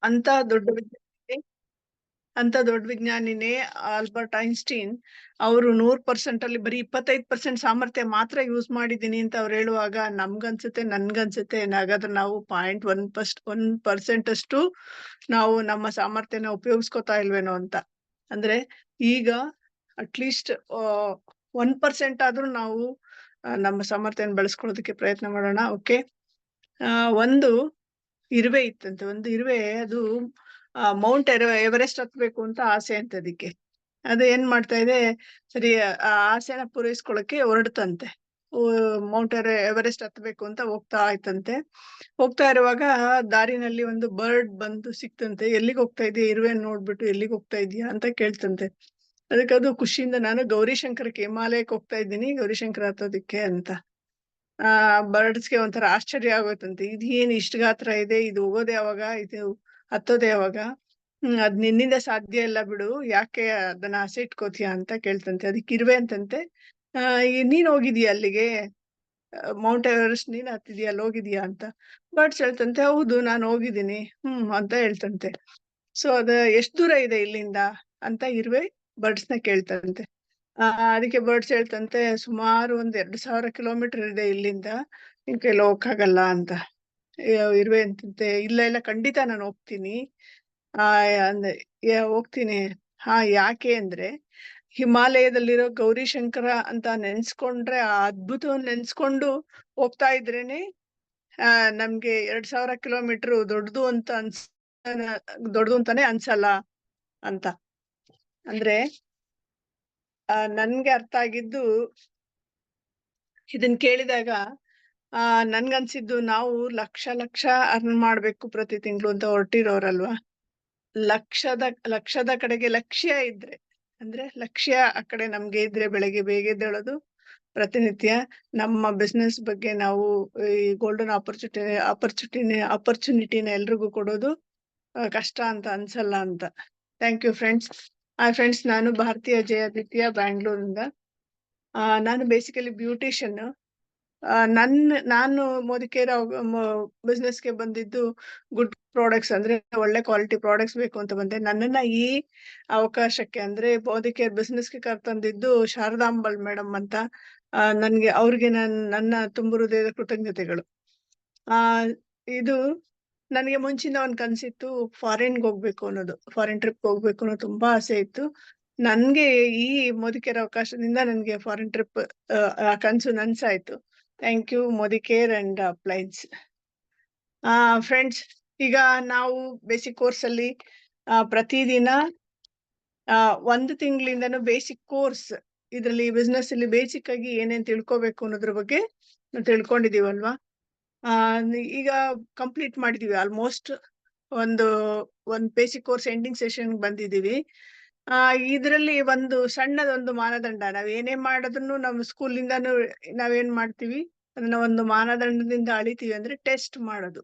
ಅಂತ ದೊಡ್ಡ ವಿಜ್ಞಾನಿ ಅಂತ ದೊಡ್ಡ ವಿಜ್ಞಾನಿನೇ ಆಲ್ಬರ್ಟ್ ಐನ್ಸ್ಟೀನ್ ಅವರು 100% ಅಲ್ಲಿ ಬರೀ 25% ಸಾಮರ್ಥ್ಯ ಮಾತ್ರ ಯೂಸ್ ಮಾಡಿದೀನಿ ಅಂತ ಅವ್ರು ಹೇಳುವಾಗ ನನ್ಗನ್ಸುತ್ತೆ ಹಾಗಾದ್ರೆ ನಾವು 0.1% ಅಷ್ಟು ನಾವು ನಮ್ಮ ಸಾಮರ್ಥ್ಯನ ಉಪಯೋಗಿಸ್ಕೊತಾ ಇಲ್ವೇನೋ ಅಂತ. ಅಂದ್ರೆ ಈಗ ಅಟ್ಲೀಸ್ಟ್ 1% ಆದ್ರೂ ನಾವು ನಮ್ಮ ಸಾಮರ್ಥ್ಯನ ಬೆಳೆಸ್ಕೊಳ್ಳೋದಕ್ಕೆ ಪ್ರಯತ್ನ ಮಾಡೋಣ. ಓಕೆ. ಒಂದು ಇರುವೆ ಇತ್ತಂತೆ. ಒಂದು ಇರುವೆ ಅದು ಮೌಂಟ್ ಎವರೆಸ್ಟ್ ಹತ್ಬೇಕು ಅಂತ ಆಸೆ ಅಂತ ಅದಕ್ಕೆ. ಅದು ಏನ್ ಮಾಡ್ತಾ ಇದೆ, ಸರಿ ಆ ಆಸೆನ ಪೂರೈಸ್ಕೊಳಕ್ಕೆ ಹೊರಡ್ತಂತೆ. ಮೌಂಟ್ ಎವರೆಸ್ಟ್ ಹತ್ಬೇಕು ಅಂತ ಹೋಗ್ತಾ ಆಯ್ತಂತೆ. ಹೋಗ್ತಾ ಇರುವಾಗ ದಾರಿನಲ್ಲಿ ಒಂದು ಬರ್ಡ್ ಬಂದು ಸಿಕ್ತಂತೆ. ಎಲ್ಲಿಗೆ ಹೋಗ್ತಾ ಇದೀಯ? ಇರುವೆನ್ ನೋಡ್ಬಿಟ್ಟು ಎಲ್ಲಿಗೆ ಹೋಗ್ತಾ ಇದೀಯಾ ಅಂತ ಕೇಳ್ತಂತೆ. ಅದಕ್ಕೆ ಅದು ಖುಷಿಯಿಂದ ನಾನು ಗೌರಿಶಂಕರಕ್ಕೆ, ಹಿಮಾಲಯಕ್ಕೆ ಹೋಗ್ತಾ ಇದ್ದೀನಿ ಗೌರಿಶಂಕರ ಹತ್ತೋದಿಕ್ಕೆ ಅಂತ. ಬರ್ಡ್ಸ್ಗೆ ಒಂಥರ ಆಶ್ಚರ್ಯ ಆಗೋಯ್ತಂತೆ. ಇದೇನ್ ಇಷ್ಟ ಗಾತ್ರ ಇದೆ, ಇದು ಹೋಗೋದೇ ಯಾವಾಗ, ಇದು ಹತ್ತೋದೇ ಯಾವಾಗ? ಅದ್ ನಿನ್ನಿಂದ ಸಾಧ್ಯ ಇಲ್ಲ ಬಿಡು, ಯಾಕೆ ಅದನ್ನ ಆಸೆ ಇಟ್ಕೋತೀಯ ಅಂತ ಕೇಳ್ತಂತೆ. ಅದಕ್ಕೆ ಇರುವೆ ಅಂತಂತೆ, ನೀನ್ ಹೋಗಿದೀಯ ಅಲ್ಲಿಗೆ, ಮೌಂಟ್ ಎವರೆಸ್ಟ್ ನೀನ್ ಹತ್ತಿದೀಯ, ಅಲ್ಲಿ ಹೋಗಿದೀಯಾ ಅಂತ. ಬರ್ಡ್ಸ್ ಹೇಳ್ತಂತೆ, ಹೌದು ನಾನು ಹೋಗಿದ್ದೀನಿ ಅಂತ ಹೇಳ್ತಂತೆ. ಸೊ ಅದ ಎಷ್ಟ್ ದೂರ ಇದೆ ಇಲ್ಲಿಂದ ಅಂತ ಇರುವೆ ಬರ್ಡ್ಸ್ನ ಕೇಳ್ತಂತೆ. ಅದಕ್ಕೆ ಬರ್ಡ್ಸ್ ಹೇಳ್ತಂತೆ, ಸುಮಾರು 2,000 ಕಿಲೋಮೀಟರ್ ಇದೆ ಇಲ್ಲಿಂದ, ನಿನ್ ಕೈಲಿ ಹೋಗಕ್ಕಾಗಲ್ಲ ಅಂತ. ಇರುವೆ ಅಂತಂತೆ, ಇಲ್ಲ ಖಂಡಿತ ನಾನು ಹೋಗ್ತೀನಿ. ಅಂದ್ರೆ ಹೋಗ್ತೀನಿ. ಯಾಕೆ ಅಂದ್ರೆ ಹಿಮಾಲಯದಲ್ಲಿರೋ ಗೌರಿಶಂಕರ ಅಂತ ನೆನ್ಸ್ಕೊಂಡ್ರೆ, ಆ ಅದ್ಭುತವನ್ನ ನೆನ್ಸ್ಕೊಂಡು ಹೋಗ್ತಾ ಇದ್ರೇನೆ ನಮ್ಗೆ 2,000 ಕಿಲೋಮೀಟರ್ ದೊಡ್ಡದು ಅಂತಾನೆ ಅನ್ಸಲ್ಲ ಅಂತ. ಅಂದ್ರೆ ನನ್ಗೆ ಅರ್ಥ ಆಗಿದ್ದು, ಇದನ್ ಕೇಳಿದಾಗ ನನ್ಗನ್ಸಿದ್ದು, ನಾವು ಲಕ್ಷ ಅರ್ನ್ ಮಾಡ್ಬೇಕು ಪ್ರತಿ ತಿಂಗಳು ಅಂತ ಹೊರಟಿರೋರಲ್ವಾ. ಲಕ್ಷದ ಕಡೆಗೆ ಲಕ್ಷ್ಯ ಇದ್ರೆ, ಅಂದ್ರೆ ಲಕ್ಷ್ಯ ಆ ಕಡೆ ನಮ್ಗೆ ಇದ್ರೆ, ಬೆಳಗ್ಗೆ ಬೇಗ ಎದ್ದೇಳೋದು, ಪ್ರತಿನಿತ್ಯ ನಮ್ಮ ಬಿಸ್ನೆಸ್ ಬಗ್ಗೆ ನಾವು ಈ ಗೋಲ್ಡನ್ ಆಪರ್ಚುನಿಟಿನ ಎಲ್ರಿಗೂ ಕೊಡೋದು ಕಷ್ಟ ಅಂತ ಅನ್ಸಲ್ಲ ಅಂತ. Thank you friends. ಫ್ರೆಂಡ್ಸ್, ನಾನು ಭಾರತೀಯ ಜಯಾದಿತ್ಯ, ಬ್ಯಾಂಗ್ಳೂರಿಂದ. ನಾನು ಬೇಸಿಕಲಿ ಬ್ಯೂಟಿಷಿಯನ್. ನಾನು ಮೋದಿಕೇರ್ ಬಿಸ್ನೆಸ್ಗೆ ಬಂದಿದ್ದು ಗುಡ್ ಪ್ರಾಡಕ್ಟ್ಸ್, ಅಂದ್ರೆ ಒಳ್ಳೆ ಕ್ವಾಲಿಟಿ ಪ್ರಾಡಕ್ಟ್ಸ್ ಬೇಕು ಅಂತ ಬಂದೆ. ನನ್ನನ್ನ ಈ ಅವಕಾಶಕ್ಕೆ, ಅಂದ್ರೆ ಮೋದಿಕೇರ್ ಬಿಸ್ನೆಸ್ಗೆ ಕರ್ತಂದಿದ್ದು ಶಾರದಾಂಬಲ್ ಮೇಡಮ್ ಅಂತ. ಅವ್ರಿಗೆ ನನ್ನ ತುಂಬು ಹೃದಯದ ಕೃತಜ್ಞತೆಗಳು. ಇದು ನನಗೆ ಮುಂಚಿನ ಒಂದ್ ಕನ್ಸಿತ್ತು, ಫಾರಿನ್ಗೆ ಹೋಗ್ಬೇಕು ಅನ್ನೋದು, ಫಾರಿನ್ ಟ್ರಿಪ್ ಹೋಗ್ಬೇಕು ಅನ್ನೋದು ತುಂಬಾ ಆಸೆ ಇತ್ತು. ನನ್ಗೆ ಈ ಮೋದಿಕೇರ್ ಅವಕಾಶದಿಂದ ನನ್ಗೆ ಫಾರಿನ್ ಟ್ರಿಪ್ ಆ ಕನ್ಸು ನನ್ಸಾಯ್ತು. Thank you Modicare and appliances. Friends, ಈಗ ನಾವು ಬೇಸಿಕ್ ಕೋರ್ಸ್ ಅಲ್ಲಿ ಪ್ರತಿದಿನ 1 ತಿಂಗಳಿಂದನೂ ಬೇಸಿಕ್ ಕೋರ್ಸ್, ಇದ್ರಲ್ಲಿ ಬಿಸ್ನೆಸ್ ಅಲ್ಲಿ ಬೇಸಿಕ್ ಆಗಿ ಏನೇನ್ ತಿಳ್ಕೊಬೇಕು ಅನ್ನೋದ್ರ ಬಗ್ಗೆ ತಿಳ್ಕೊಂಡಿದೀವಲ್ವಾ. ಈಗ ಕಂಪ್ಲೀಟ್ ಮಾಡಿದೀವಿ ಆಲ್ಮೋಸ್ಟ್. ಒಂದು ಬೇಸಿಕ್ ಕೋರ್ಸ್ ಎಂಡಿಂಗ್ ಸೆಷನ್ ಬಂದಿದೀವಿ. ಇದ್ರಲ್ಲಿ ಒಂದು ಸಣ್ಣದೊಂದು ಮಾನದಂಡ, ನಾವ್ ಏನೇ ಮಾಡಿದ್ರು ನಮ್ಮ ಸ್ಕೂಲಿಂದಾನು ನಾವೇನ್ ಮಾಡ್ತೀವಿ, ಅದನ್ನ ಒಂದು ಮಾನದಂಡದಿಂದ ಅಳಿತೀವಿ. ಅಂದ್ರೆ ಟೆಸ್ಟ್ ಮಾಡೋದು.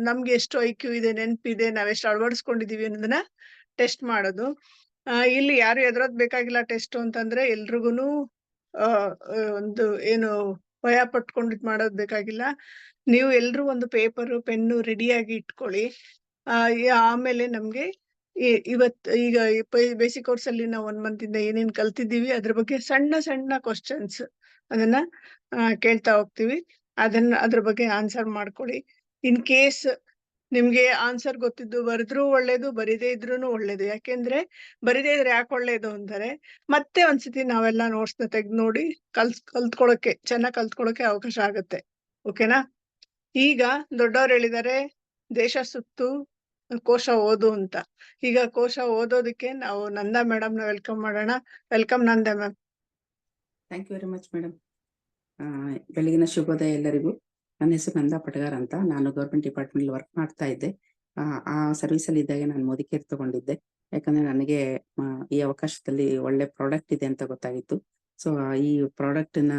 ನಮ್ಗೆ ಎಷ್ಟು IQ ಇದೆ, ನೆನಪಿದೆ, ನಾವೆಷ್ಟು ಅಳವಡಿಸ್ಕೊಂಡಿದೀವಿ ಅನ್ನೋದನ್ನ ಟೆಸ್ಟ್ ಮಾಡೋದು. ಇಲ್ಲಿ ಯಾರು ಎದುರೋದ್ ಬೇಕಾಗಿಲ್ಲ. ಟೆಸ್ಟ್ ಅಂತಂದ್ರೆ ಎಲ್ರಿಗೂನು ಒಂದು ಏನು ಭಯ ಪಟ್ಕೊಂಡಿದ್ ಮಾಡೋದ್ ಬೇಕಾಗಿಲ್ಲ. ನೀವು ಎಲ್ರು ಒಂದು ಪೇಪರು ಪೆನ್ನು ರೆಡಿಯಾಗಿ ಇಟ್ಕೊಳ್ಳಿ. ಆಮೇಲೆ ನಮ್ಗೆ ಈಗ ಬೇಸಿಕ್ ಕೋರ್ಸ್ ಅಲ್ಲಿ ನಾವು 1 ಮಂತ್ ಇಂದ ಏನೇನ್ ಕಲ್ತಿದ್ದೀವಿ ಅದ್ರ ಬಗ್ಗೆ ಸಣ್ಣ ಕ್ವಶನ್ಸ್ ಅದನ್ನ ಕೇಳ್ತಾ ಹೋಗ್ತೀವಿ. ಅದ್ರ ಬಗ್ಗೆ ಆನ್ಸರ್ ಮಾಡ್ಕೊಳ್ಳಿ. ಇನ್ ಕೇಸ್ ನಿಮ್ಗೆ ಆನ್ಸರ್ ಗೊತ್ತಿದ್ದು ಬರೆದ್ರೂ ಒಳ್ಳೇದು, ಬರಿದೇ ಇದ್ರೂನು ಒಳ್ಳೇದು. ಯಾಕೆಂದ್ರೆ ಬರಿದೇ ಇದ್ರೆ ಯಾಕೆ ಒಳ್ಳೇದು ಅಂತಾರೆ, ಮತ್ತೆ ಒಂದ್ಸತಿ ನಾವೆಲ್ಲ ನೋಟ್ಸ್ ನ ತೆಗ್ದು ನೋಡಿ ಚೆನ್ನಾಗ್ ಕಲ್ತ್ಕೊಳಕ್ಕೆ ಅವಕಾಶ ಆಗುತ್ತೆ. ಓಕೆನಾ? ಈಗ ದೊಡ್ಡವ್ರು ಹೇಳಿದಾರೆ, ದೇಶ ಸುತ್ತು ಕೋಶ ಓದು ಅಂತ. ಈಗ ಕೋಶ ಓದೋದಕ್ಕೆ ನಾವು ನಂದಾ ಮೇಡಮ್ ನ ವೆಲ್ಕಮ್ ಮಾಡೋಣ. Welcome Nanda ma'am. Thank you very much madam. ಬೆಳಗಿನ ಶುಭೋದಯ ಎಲ್ಲರಿಗೂ. ನನ್ನ ಹೆಸರು ನಂದಾ ಪಟಗಾರ್ ಅಂತ. ನಾನು ಗೌರ್ಮೆಂಟ್ ಡಿಪಾರ್ಟ್ಮೆಂಟ್ ವರ್ಕ್ ಮಾಡ್ತಾ ಇದ್ದೆ. ಆ ಸರ್ವಿಸ್ ಅಲ್ಲಿ ಇದ್ದಾಗ ನಾನು ಮೋದಿಕೇರ್ ತಗೊಂಡಿದ್ದೆ. ಯಾಕಂದ್ರೆ ನನಗೆ ಈ ಅವಕಾಶದಲ್ಲಿ ಒಳ್ಳೆ ಪ್ರಾಡಕ್ಟ್ ಇದೆ ಅಂತ ಗೊತ್ತಾಗಿತ್ತು. ಸೊ ಈ ಪ್ರಾಡಕ್ಟ್ ನ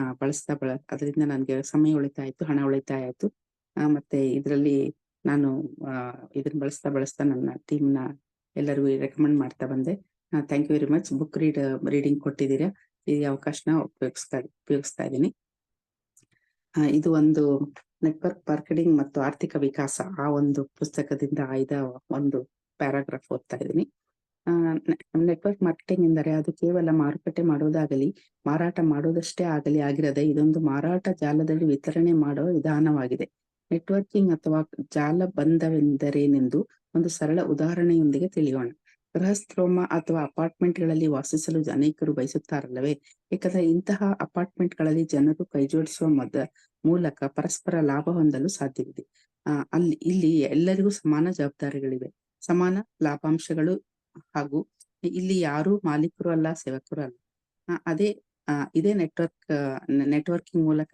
ಅದರಿಂದ ನನಗೆ ಸಮಯ ಉಳಿತಾಯ ಆಯ್ತು, ಹಣ ಉಳಿತಾಯ ಆಯ್ತು. ಮತ್ತೆ ಇದರಲ್ಲಿ ನಾನು ಇದನ್ನ ಬಳಸ್ತಾ ನನ್ನ ಟೀಮ್ ನ ಎಲ್ಲರಿಗೂ ರೆಕಮೆಂಡ್ ಮಾಡ್ತಾ ಬಂದೆ. Thank you very much. Book reading ಕೊಟ್ಟಿದ್ದೀರಾ. ಈ ಅವಕಾಶನ ಉಪಯೋಗಿಸ್ತಾ ಇದ್ದೀನಿ. ಇದು ಒಂದು ನೆಟ್ವರ್ಕ್ ಮಾರ್ಕೆಟಿಂಗ್ ಮತ್ತು ಆರ್ಥಿಕ ವಿಕಾಸ ಆ ಒಂದು ಪುಸ್ತಕದಿಂದ ಆಯ್ದ ಒಂದು ಪ್ಯಾರಾಗ್ರಾಫ್ ಓದ್ತಾ ಇದ್ದೀನಿ. ನೆಟ್ವರ್ಕ್ ಮಾರ್ಕೆಟಿಂಗ್ ಎಂದರೆ ಅದು ಕೇವಲ ಮಾರುಕಟ್ಟೆ ಮಾಡುವುದಾಗಲಿ ಮಾರಾಟ ಮಾಡುವುದಷ್ಟೇ ಆಗಲಿ ಆಗಿರದೆ ಇದೊಂದು ಮಾರಾಟ ಜಾಲದಲ್ಲಿ ವಿತರಣೆ ಮಾಡುವ ವಿಧಾನವಾಗಿದೆ. ನೆಟ್ವರ್ಕಿಂಗ್ ಅಥವಾ ಜಾಲ ಬಂಧವೆಂದರೇನೆಂದು ಒಂದು ಸರಳ ಉದಾಹರಣೆಯೊಂದಿಗೆ ತಿಳಿಯೋಣ. ಗೃಹಸ್ಥ್ರೋಮ ಅಥವಾ ಅಪಾರ್ಟ್ಮೆಂಟ್ಗಳಲ್ಲಿ ವಾಸಿಸಲು ಅನೇಕರು ಬಯಸುತ್ತಾರಲ್ಲವೇ? ಏಕೆಂದರೆ ಇಂತಹ ಅಪಾರ್ಟ್ಮೆಂಟ್ಗಳಲ್ಲಿ ಜನರು ಕೈಜೋಡಿಸುವ ಮೂಲಕ ಪರಸ್ಪರ ಲಾಭ ಹೊಂದಲು ಸಾಧ್ಯವಿದೆ. ಇಲ್ಲಿ ಎಲ್ಲರಿಗೂ ಸಮಾನ ಜವಾಬ್ದಾರಿಗಳಿವೆ, ಸಮಾನ ಲಾಭಾಂಶಗಳು ಹಾಗೂ ಇಲ್ಲಿ ಯಾರೂ ಮಾಲೀಕರು ಅಲ್ಲ, ಸೇವಕರು ಅಲ್ಲ. ಇದೇ ನೆಟ್ವರ್ಕಿಂಗ್ ಮೂಲಕ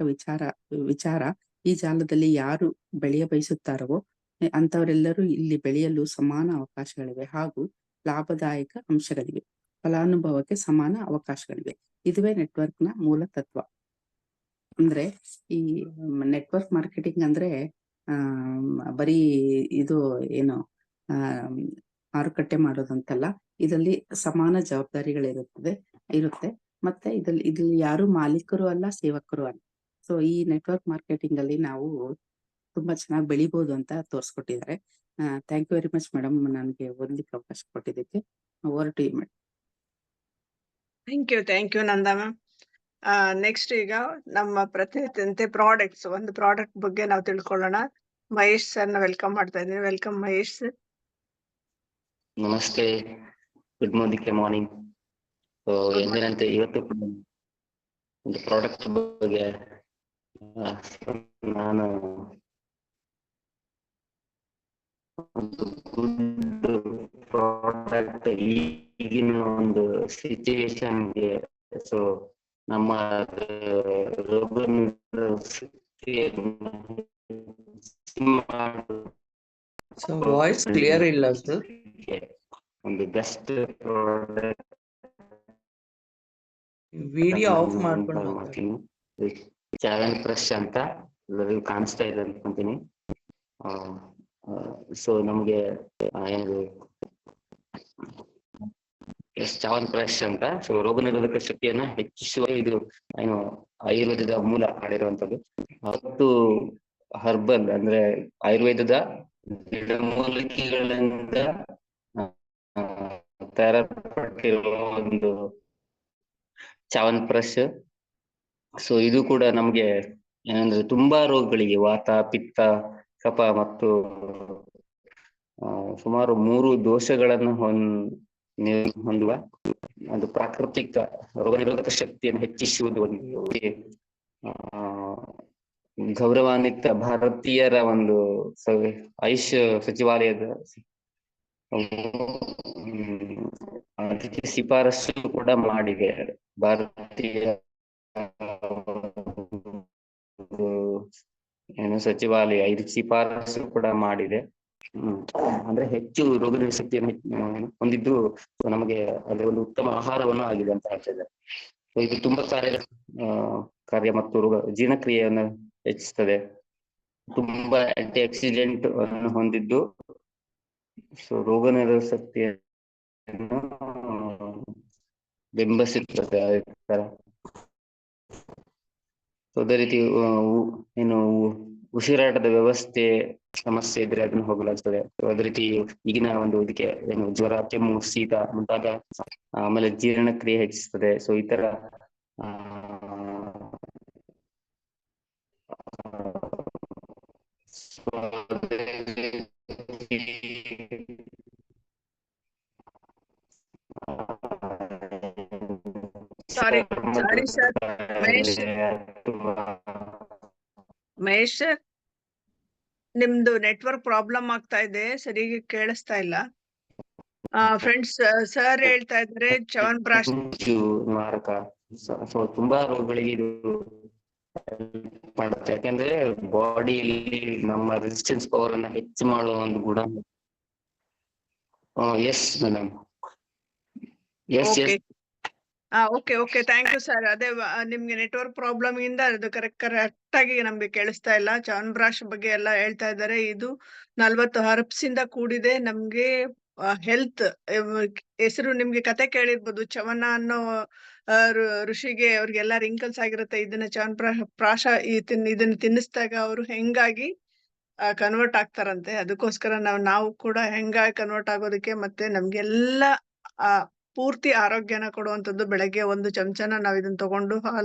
ವಿಚಾರ ಈ ಜಾಲದಲ್ಲಿ ಯಾರು ಬೆಳೆಯ ಬಯಸುತ್ತಾರೋ ಅಂತವರೆಲ್ಲರೂ ಇಲ್ಲಿ ಬೆಳೆಯಲು ಸಮಾನ ಅವಕಾಶಗಳಿವೆ ಹಾಗೂ ಲಾಭದಾಯಕ ಅಂಶಗಳಿವೆ, ಫಲಾನುಭವಕ್ಕೆ ಸಮಾನ ಅವಕಾಶಗಳಿವೆ. ಇದುವೇ ನೆಟ್ವರ್ಕ್ನ ಮೂಲ ತತ್ವ. ಅಂದ್ರೆ ಈ ನೆಟ್ವರ್ಕ್ ಮಾರ್ಕೆಟಿಂಗ್ ಅಂದ್ರೆ ಬರೀ ಇದು ಏನು ಮಾರುಕಟ್ಟೆ ಮಾಡೋದಂತಲ್ಲ, ಇದರಲ್ಲಿ ಸಮಾನ ಇರುತ್ತೆ ಮತ್ತೆ ಇಲ್ಲಿ ಯಾರು ಮಾಲೀಕರು ಅಲ್ಲ, ಸೇವಕರು ಅಲ್ಲ. ಸೊ ಈ ನೆಟ್ವರ್ಕ್ ಮಾರ್ಕೆಟಿಂಗ್ ಅಲ್ಲಿ ನಾವು ತುಂಬಾ ಚೆನ್ನಾಗಿ ಬೆಳಿಬಹುದು ಅಂತ ತೋರಿಸ್ಕೊಟ್ಟಿದ್ದಾರೆ. Thank you very much madam, ನನಗೆ ಓದ್ಲಿಕ್ಕೆ ಅವಕಾಶ ಕೊಟ್ಟಿದ್ದಕ್ಕೆ. Over to you madam. Thank you Nanda ma'am. Next ಈಗ ನಮ್ಮ ಪ್ರತಿನಿತ್ಯಂತೆ ಪ್ರಾಡಕ್ಟ್ಸ್, ಒಂದು ಪ್ರಾಡಕ್ಟ್ ಬಗ್ಗೆ ನಾವು ತಿಳ್ಕೊಳ್ಳೋಣ. ಮಹೇಶ್ ಸರ್ನ ವೆಲ್ಕಮ್ ಮಾಡ್ತಾ ಇದ್ದೀನಿ. Welcome Mahesh sir. ನಮಸ್ತೆ, ಗುಡ್ ಮಾರ್ನಿಂಗ್. ಎಂದಿನಂತೆ ಇವತ್ತು ಒಂದು ಪ್ರಾಡಕ್ಟ್ ಬಗ್ಗೆ ನಾನು ಪ್ರಾಡಕ್ಟ್ ಈಗಿನ ಒಂದು ಸಿಚುವೇಶನ್ಗೆ, ಸೊ ನಮ್ಮ ವಾಯ್ಸ್ ಕ್ಲಿಯರ್ ಇಲ್ಲ ಸರ್. ಒಂದು ಬೆಸ್ಟ್ ಪ್ರಾಡಕ್ಟ್ ವಿಡಿಯೋ ಆಫ್ ಮಾಡ್ಕೊಂಡು ಮಾಡ್ತೀನಿ. ಚ್ಯವನ್ಪ್ರಶ್ ಅಂತ ಎಲ್ಲರಿಗೂ ಕಾಣಿಸ್ತಾ ಇದೆ ಅನ್ಕೊಂತೀನಿ. ಸೊ ನಮ್ಗೆ ಏನು ಚ್ಯವನ್ಪ್ರಶ್ ಅಂತ, ಸೊ ರೋಗ ನಿರೋಧಕ ಶಕ್ತಿಯನ್ನ ಹೆಚ್ಚಿಸುವ ಇದು ಏನು ಆಯುರ್ವೇದದ ಮೂಲ ಮಾಡಿರುವಂತದ್ದು. ಮತ್ತು ಹರ್ಬಲ್ ಅಂದ್ರೆ ಆಯುರ್ವೇದದ ಗಿಡಮೂಲಿಕೆಗಳಿಂದ ತಯಾರಪಟ್ಟಿರುವ ಒಂದು ಚ್ಯವನ್ಪ್ರಶ್. ಸೊ ಇದು ಕೂಡ ನಮ್ಗೆ ಏನಂದ್ರೆ ತುಂಬಾ ರೋಗಗಳಿಗೆ, ವಾತ, ಪಿತ್ತ, ಕಫ ಮತ್ತು ಸುಮಾರು 3 ದೋಷಗಳನ್ನು ಹೊಂದುವ ಒಂದು ಪ್ರಾಕೃತಿಕ ರೋಗ ನಿರೋಧಕ ಶಕ್ತಿಯನ್ನು ಹೆಚ್ಚಿಸುವುದು ಒಂದು ಗೌರವಾನ್ವಿತ ಭಾರತೀಯರ ಒಂದು ಆಯುಷ್ ಸಚಿವಾಲಯದ ಅದಕ್ಕೆ ಶಿಫಾರಸು ಕೂಡ ಮಾಡಿದೆ. ಭಾರತೀಯ ಏನು ಸಚಿವಾಲಯ ಇದಕ್ಕೆ ಶಿಫಾರಸು ಕೂಡ ಮಾಡಿದೆ. ಅಂದ್ರೆ ಹೆಚ್ಚು ರೋಗ ನಿರೋಧಕ ಶಕ್ತಿಯನ್ನು ಹೊಂದಿದ್ದು ನಮಗೆ ಅದೇ ಒಂದು ಉತ್ತಮ ಆಹಾರವನ್ನು ಆಗಿದೆ ಅಂತ ಹೇಳ್ತಿದ್ದಾರೆ. ಇದು ತುಂಬಾ ಕಾರ್ಯ ಮತ್ತು ಜೀರ್ಣಕ್ರಿಯೆಯನ್ನು ಹೆಚ್ಚಿಸ್ತದೆ. ತುಂಬಾ ಆಂಟಿ ಆಕ್ಸಿಡೆಂಟ್ ಅನ್ನು ಹೊಂದಿದ್ದು, ಸೊ ರೋಗ ನಿರೋಧಕ ಶಕ್ತಿಯನ್ನು ಬೆಂಬಲಿಸುತ್ತದೆ. ಅದೇ ರೀತಿ ಏನು ಉಸಿರಾಟದ ವ್ಯವಸ್ಥೆ ಸಮಸ್ಯೆ ಇದ್ರೆ ಅದನ್ನು ಹೋಗಲಾಗ್ತದೆ. ಅದೇ ರೀತಿ ಈಗಿನ ಒಂದು ಇದಕ್ಕೆ ಏನು ಜ್ವರ, ಕೆಮ್ಮು, ಶೀತ ಮುಂತಾದ, ಆಮೇಲೆ ಜೀರ್ಣಕ್ರಿಯೆ ಹೆಚ್ಚಿಸ್ತದೆ. ಸೊ ಈ ತರ ಸಾರಿ ಸರ್, ಮಹೇಶ್ ಸರ್, ನಿಮ್ದು ನೆಟ್ವರ್ಕ್ ಪ್ರಾಬ್ಲಮ್ ಆಗ್ತಾ ಇದೆ, ಸರಿಗೆ ಕೇಳಿಸ್ತಾ ಇಲ್ಲ. ಫ್ರೆಂಡ್ಸ್, ಸರ್ ಹೇಳ್ತಾ ಇದ್ದಾರೆ ಚ್ಯವನ್ಪ್ರಾಶ್ ನಿವಾರಕ. ಸೊ ತುಂಬಾ ರೋಗಗಳಿಗೆ ಇದು ಮಾಡುತ್ತೆ. ಯಾಕಂದ್ರೆ ಬಾಡಿಯಲ್ಲಿ ನಮ್ಮ ರೆಸಿಸ್ಟೆನ್ಸ್ ಪವರ್ ಅನ್ನ ಹೆಚ್ಚು ಮಾಡುವ ಒಂದು ಗುಣ. Yes madam, yes. Okay, thank you sir. ಅದೇ ನಿಮ್ಗೆ ನೆಟ್ವರ್ಕ್ ಪ್ರಾಬ್ಲಮ್ ಇಂದ ಅದು ಕರೆಕ್ಟ್ ಆಗಿ ನಮ್ಗೆ ಕೇಳಿಸ್ತಾ ಇಲ್ಲ. ಚ್ಯವನ್ಪ್ರಾಶ್ ಬಗ್ಗೆ ಎಲ್ಲ ಹೇಳ್ತಾ ಇದ್ದಾರೆ. ಇದು 40 ಹರ್ಬ್ಸ್ ಇಂದ ಕೂಡಿದೆ. ನಮ್ಗೆ ಹೆಲ್ತ್ ಹೆಸರು ನಿಮ್ಗೆ ಕತೆ ಕೇಳಿರ್ಬೋದು. ಚವನ ಅನ್ನೋ ಋಷಿಗೆ ಅವ್ರಿಗೆಲ್ಲ ರಿಂಕಲ್ಸ್ ಆಗಿರುತ್ತೆ. ಇದನ್ನ ಚ್ಯವನಪ್ರಾಶ ಇದನ್ನ ತಿನ್ನಿಸಿದಾಗ ಅವರು ಹೆಂಗಾಗಿ ಕನ್ವರ್ಟ್ ಆಗ್ತಾರಂತೆ. ಅದಕ್ಕೋಸ್ಕರ ನಾವು ಕೂಡ ಹೆಂಗಾಗಿ ಕನ್ವರ್ಟ್ ಆಗೋದಕ್ಕೆ ಮತ್ತೆ ನಮ್ಗೆಲ್ಲ ಪೂರ್ತಿ ಆರೋಗ್ಯನ ಕೊಡುವಂತದ್ದು ಬೆಳಗ್ಗೆ 1 ಚಮಚನ ನಾವ್ ಇದನ್ನ ತಗೊಂಡು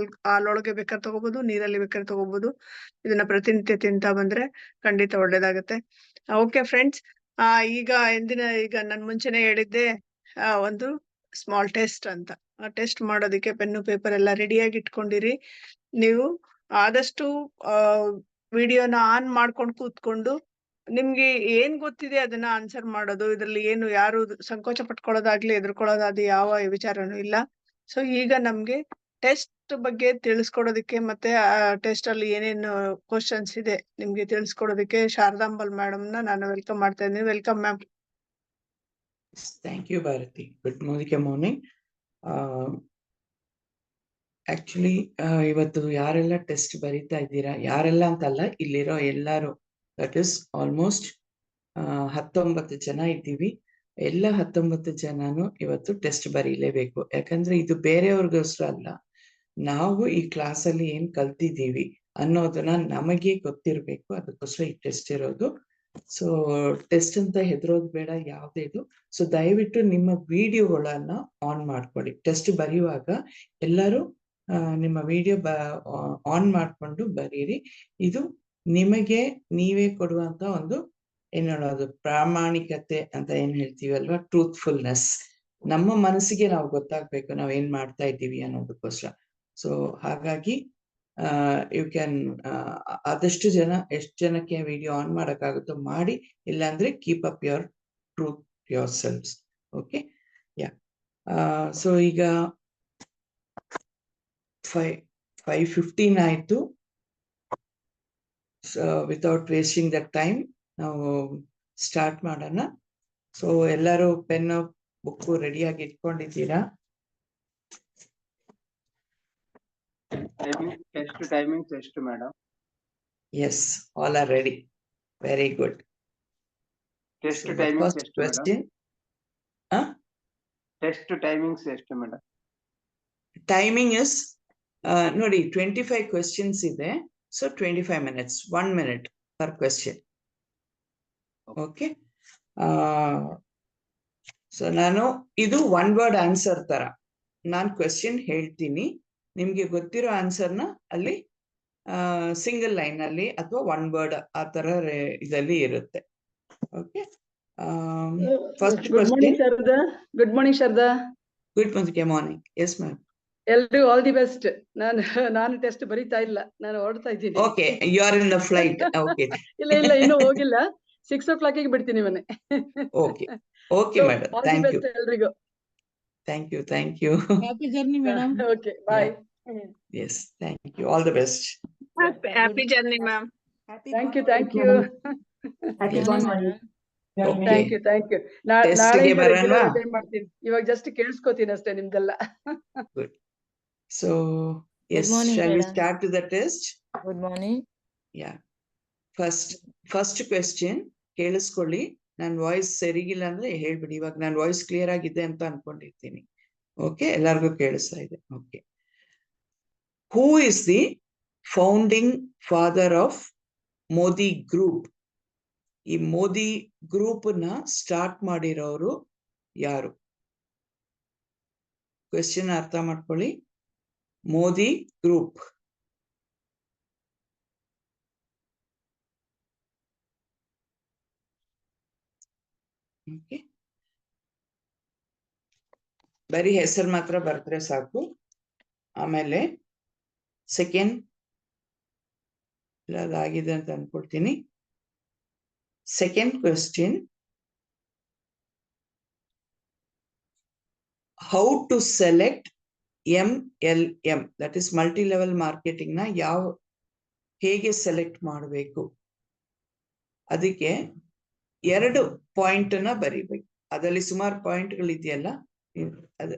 ಹಾಲೊಳಗೆ ಬೇಕಾದ್ರೆ ತಗೋಬಹುದು, ನೀರಲ್ಲಿ ಬೇಕಾದ್ರೆ ತಗೋಬಹುದು. ಇದನ್ನ ಪ್ರತಿನಿತ್ಯ ತಿಂತಾ ಬಂದ್ರೆ ಖಂಡಿತ ಒಳ್ಳೇದಾಗತ್ತೆ. ಓಕೆ ಫ್ರೆಂಡ್ಸ್, ಈಗ ನಾನ್ ಮುಂಚೆನೆ ಹೇಳಿದ್ದೆ ಒಂದು ಸ್ಮಾಲ್ ಟೆಸ್ಟ್ ಅಂತ. ಆ ಟೆಸ್ಟ್ ಮಾಡೋದಕ್ಕೆ ಪೆನ್ನು ಪೇಪರ್ ಎಲ್ಲ ರೆಡಿಯಾಗಿ ಇಟ್ಕೊಂಡಿರಿ. ನೀವು ಆದಷ್ಟು ವಿಡಿಯೋನ ಆನ್ ಮಾಡ್ಕೊಂಡು ಕೂತ್ಕೊಂಡು ನಿಮ್ಗೆ ಏನ್ ಗೊತ್ತಿದೆ ಅದನ್ನ ಆನ್ಸರ್ ಮಾಡೋದು. ಇದ್ರಲ್ಲಿ ಏನು ಯಾರು ಸಂಕೋಚ ಪಟ್ಕೊಳ್ಳೋದಾಗ್ಲಿ ಎದುರ್ಕೊಳ್ಳೋದಾಗ್ಲಿ ಯಾವ ವಿಚಾರನೂ ಇಲ್ಲ. ಸೊ ಈಗ ನಮ್ಗೆ ಟೆಸ್ಟ್ ಬಗ್ಗೆ ತಿಳಿಸ್ಕೊಡೋದಕ್ಕೆ ಮತ್ತೆ ಆ ಟೆಸ್ಟ್ ಅಲ್ಲಿ ಏನೇನು ಕ್ವಶನ್ಸ್ ಇದೆ ನಿಮ್ಗೆ ತಿಳಿಸ್ಕೊಡೋದಕ್ಕೆ ಶಾರದಾಂಬಲ್ ಮೇಡಮ್ ನಾನು ವೆಲ್ಕಮ್ ಮಾಡ್ತಾ ಇದ್ದೀನಿ. Welcome ma'am. Thank you, Bharati. Good morning. Actually ಇವತ್ತು ಯಾರೆಲ್ಲ ಟೆಸ್ಟ್ ಬರೀತಾ ಇದ್ದೀರಾ, ಯಾರೆಲ್ಲ ಅಂತಲ್ಲ, ಇಲ್ಲಿರೋ ಎಲ್ಲರೂ, ದಟ್ ಇಸ್ ಆಲ್ಮೋಸ್ಟ್ 19 ಜನ ಇದ್ದೀವಿ. ಎಲ್ಲ 19 ಜನನು ಇವತ್ತು ಟೆಸ್ಟ್ ಬರೀಲೇಬೇಕು. ಯಾಕಂದ್ರೆ ಇದು ಬೇರೆಯವ್ರಿಗೋಸ್ಕರ ಅಲ್ಲ, ನಾವು ಈ ಕ್ಲಾಸಲ್ಲಿ ಏನ್ ಕಲ್ತಿದ್ದೀವಿ ಅನ್ನೋದನ್ನ ನಮಗೆ ಗೊತ್ತಿರ್ಬೇಕು. ಅದಕ್ಕೋಸ್ಕರ ಈ ಟೆಸ್ಟ್ ಇರೋದು. ಸೊ ಟೆಸ್ಟ್ ಅಂತ ಹೆದರೋದು ಬೇಡ ಯಾವ್ದೇ ಇದು. ಸೊ ದಯವಿಟ್ಟು ನಿಮ್ಮ ವಿಡಿಯೋಗಳನ್ನ ಆನ್ ಮಾಡ್ಕೊಳ್ಳಿ. ಟೆಸ್ಟ್ ಬರೆಯುವಾಗ ಎಲ್ಲರೂ ನಿಮ್ಮ ವಿಡಿಯೋ ಆನ್ ಮಾಡ್ಕೊಂಡು ಬರೀರಿ. ಇದು ನಿಮಗೆ ನೀವೇ ಕೊಡುವಂತ ಒಂದು ಏನ್ ಹೇಳೋದು, ಪ್ರಾಮಾಣಿಕತೆ ಅಂತ ಏನ್ ಹೇಳ್ತೀವಿ ಅಲ್ವಾ, ಟ್ರೂತ್ಫುಲ್ನೆಸ್. ನಮ್ಮ ಮನಸ್ಸಿಗೆ ನಾವು ಗೊತ್ತಾಗ್ಬೇಕು ನಾವ್ ಏನ್ ಮಾಡ್ತಾ ಇದ್ದೀವಿ ಅನ್ನೋದಕ್ಕೋಸ್ಕರ. ಸೊ ಹಾಗಾಗಿ ಯು ಕ್ಯಾನ್ ಆದಷ್ಟು ಜನ ಎಷ್ಟು ಜನಕ್ಕೆ ವಿಡಿಯೋ ಆನ್ ಮಾಡಕ್ಕಾಗುತ್ತೋ ಮಾಡಿ, ಇಲ್ಲಾಂದ್ರೆ keep up your truth yourselves. Okay, yeah. So ಈಗ 5:15 ಆಯ್ತು. So without wasting the time ನಾವು ಸ್ಟಾರ್ಟ್ ಮಾಡೋಣ. ಸೊ ಎಲ್ಲರೂ ಪೆನ್ ಬುಕ್ ರೆಡಿಯಾಗಿ ಇಟ್ಕೊಂಡಿದ್ದೀರಾ? ಟೈಮಿಂಗ್ಸ್ ಎಷ್ಟು madam? Yes, all are ready. Very good. Test timings ಎಷ್ಟು ಮೇಡಮ್? ಟೆಸ್ಟ್ ಟೈಮಿಂಗ್ಸ್ ಎಷ್ಟು ಮೇಡಮ್? ಟೈಮಿಂಗ್ ಇಸ್ ನೋಡಿ 25 ಕ್ವೆಶ್ಚನ್ಸ್ ಇದೆ. So 25 minutes, 1 minute per question. Okay. So ನಾನು ಇದು 1 word ಆನ್ಸರ್ ತರ ನಾನು ಕ್ವೆಶ್ಚನ್ ಹೇಳ್ತೀನಿ, ನಿಮ್ಗೆ ಗೊತ್ತಿರೋ ಆನ್ಸರ್ನ ಅಲ್ಲಿ ಸಿಂಗಲ್ ಲೈನ್ ಅಲ್ಲಿ ಅಥವಾ 1 word ಆ ತರ ಇದರಲ್ಲಿ ಇರುತ್ತೆ. Okay. First good morning Sharada. Good morning Sharada. Good morning. Yes ma'am. ಎಲ್ರಿಗೂ ಆಲ್ ದಿ ಬೆಸ್ಟ್. ನಾನು ಟೆಸ್ಟ್ ಬರೀತಾ ಇಲ್ಲ, ನಾನು ಹೊರಡ್ತಾ ಇದ್ದೀನಿ. Okay, you are in the flight. Okay. ಇಲ್ಲ ಇನ್ನೂ ಹೋಗಿಲ್ಲ. 6 o'clock ಬಿಡ್ತೀನಿ ಮನೆ. Okay okay madam, thank you. ಎಲ್ರಿಗೂ thank you. Happy journey madam. Okay, bye. Yes, thank you. All the best. Happy journey ma'am. Thank you. Happy thank you. ಟೆಸ್ಟ್ಗೆ ಬರೋಣವಾ? ಮಾಡ್ತೀನಿ. ಇವಾಗ just ಕೇಳಿಸ್ಕೊತೀನಿ ಅಷ್ಟೇ ನಿಮ್ದೆಲ್ಲ. Good. So, yes, morning, shall we madam. start to the test? Good morning. Yeah. First question, ಕೇಳಿಸ್ಕೊಳ್ಳಿ. ನನ್ನ voice ಸರಿಗಿಲ್ಲ ಅಂದ್ರೆ ಹೇಳ್ಬಿಡಿ. ಇವಾಗ ನನ್ನ ವಾಯ್ಸ್ ಕ್ಲಿಯರ್ ಆಗಿದೆ ಅಂತ ಅನ್ಕೊಂಡಿರ್ತೀನಿ. ಓಕೆ, ಎಲ್ಲರಿಗೂ ಕೇಳಿಸ್ತಾ ಇದೆ. Okay. Who is the founding father of Modi group? ಈ ಮೋದಿ ಗ್ರೂಪ್ ನ ಸ್ಟಾರ್ಟ್ ಮಾಡಿರೋರು ಯಾರು? ಕ್ವೆಶ್ಚನ್ ಅರ್ಥ ಮಾಡ್ಕೊಳ್ಳಿ. ಮೋದಿ ಗ್ರೂಪ್. ಬರೀ ಹೆಸರು ಮಾತ್ರ ಬರ್ದ್ರೆ ಸಾಕು. ಆಮೇಲೆ ಸೆಕೆಂಡ್ ಅದಾಗಿದೆ ಅಂತ ಅನ್ಕೊಳ್ತೀನಿ. Second question, how to select MLM, that is multi level marketing ನ ಹೇಗೆ ಸೆಲೆಕ್ಟ್ ಮಾಡಬೇಕು? ಅದಕ್ಕೆ 2 ಪಾಯಿಂಟ್ ನ ಬರಿಬೇಕು. ಅದರಲ್ಲಿ ಸುಮಾರು ಪಾಯಿಂಟ್ಗಳಿದೆಯಲ್ಲ, ಅದ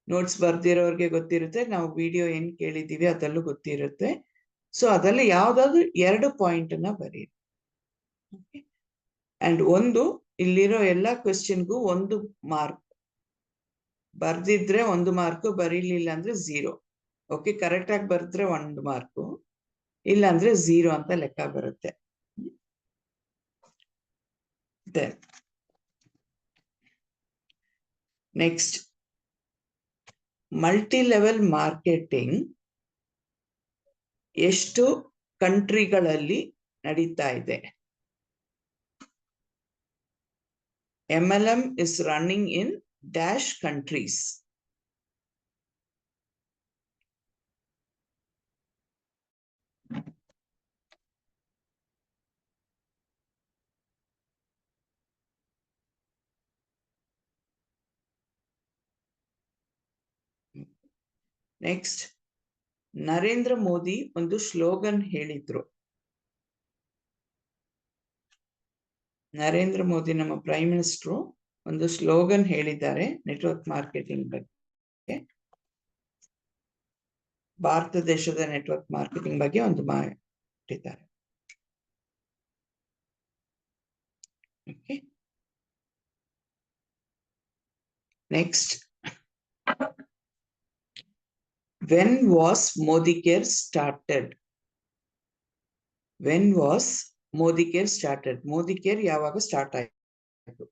ನೋಟ್ಸ್ ಬರ್ದಿರೋರ್ಗೆ ಗೊತ್ತಿರುತ್ತೆ, ನಾವು ವಿಡಿಯೋ ಏನ್ ಕೇಳಿದೀವಿ ಅದರಲ್ಲೂ ಗೊತ್ತಿರುತ್ತೆ. ಸೊ ಅದರಲ್ಲಿ ಯಾವ್ದಾದ್ರು 2 ಪಾಯಿಂಟ್ ನ ಬರೀರಿ. ಅಂಡ್ ಇಲ್ಲಿರೋ ಎಲ್ಲಾ ಕ್ವೆಶ್ಚನ್ಗೂ 1 ಮಾರ್ಕ್. ಬರ್ದಿದ್ರೆ 1 ಮಾರ್ಕು, ಬರೀಲಿಲ್ಲ ಅಂದ್ರೆ 0. ಓಕೆ, ಕರೆಕ್ಟ್ ಆಗಿ ಬರ್ದ್ರೆ 1 ಮಾರ್ಕು, ಇಲ್ಲ ಅಂದ್ರೆ 0 ಅಂತ ಲೆಕ್ಕ ಬರುತ್ತೆ. Then next, multi level marketing ಎಷ್ಟು ಕಂಟ್ರಿಗಳಲ್ಲಿ ನಡೀತಾ ಇದೆ? MLM is running in dash countries. Next, Narendra Modi ಒಂದು ಸ್ಲೋಗನ್ ಹೇಳಿದ್ರು. ನರೇಂದ್ರ ಮೋದಿ ನಮ್ಮ ಪ್ರೈಮ್ ಮಿನಿಸ್ಟ್ರು ಒಂದು ಸ್ಲೋಗನ್ ಹೇಳಿದ್ದಾರೆ ನೆಟ್ವರ್ಕ್ ಮಾರ್ಕೆಟಿಂಗ್ ಬಗ್ಗೆ. ಭಾರತ ದೇಶದ ನೆಟ್ವರ್ಕ್ ಮಾರ್ಕೆಟಿಂಗ್ ಬಗ್ಗೆ ಒಂದು ಮಾಡಿದ್ದಾರೆ. Okay, next, when was Modicare started? When was Modicare started? Modicare ಯಾವಾಗ ಸ್ಟಾರ್ಟ್ ಆಯಿತು?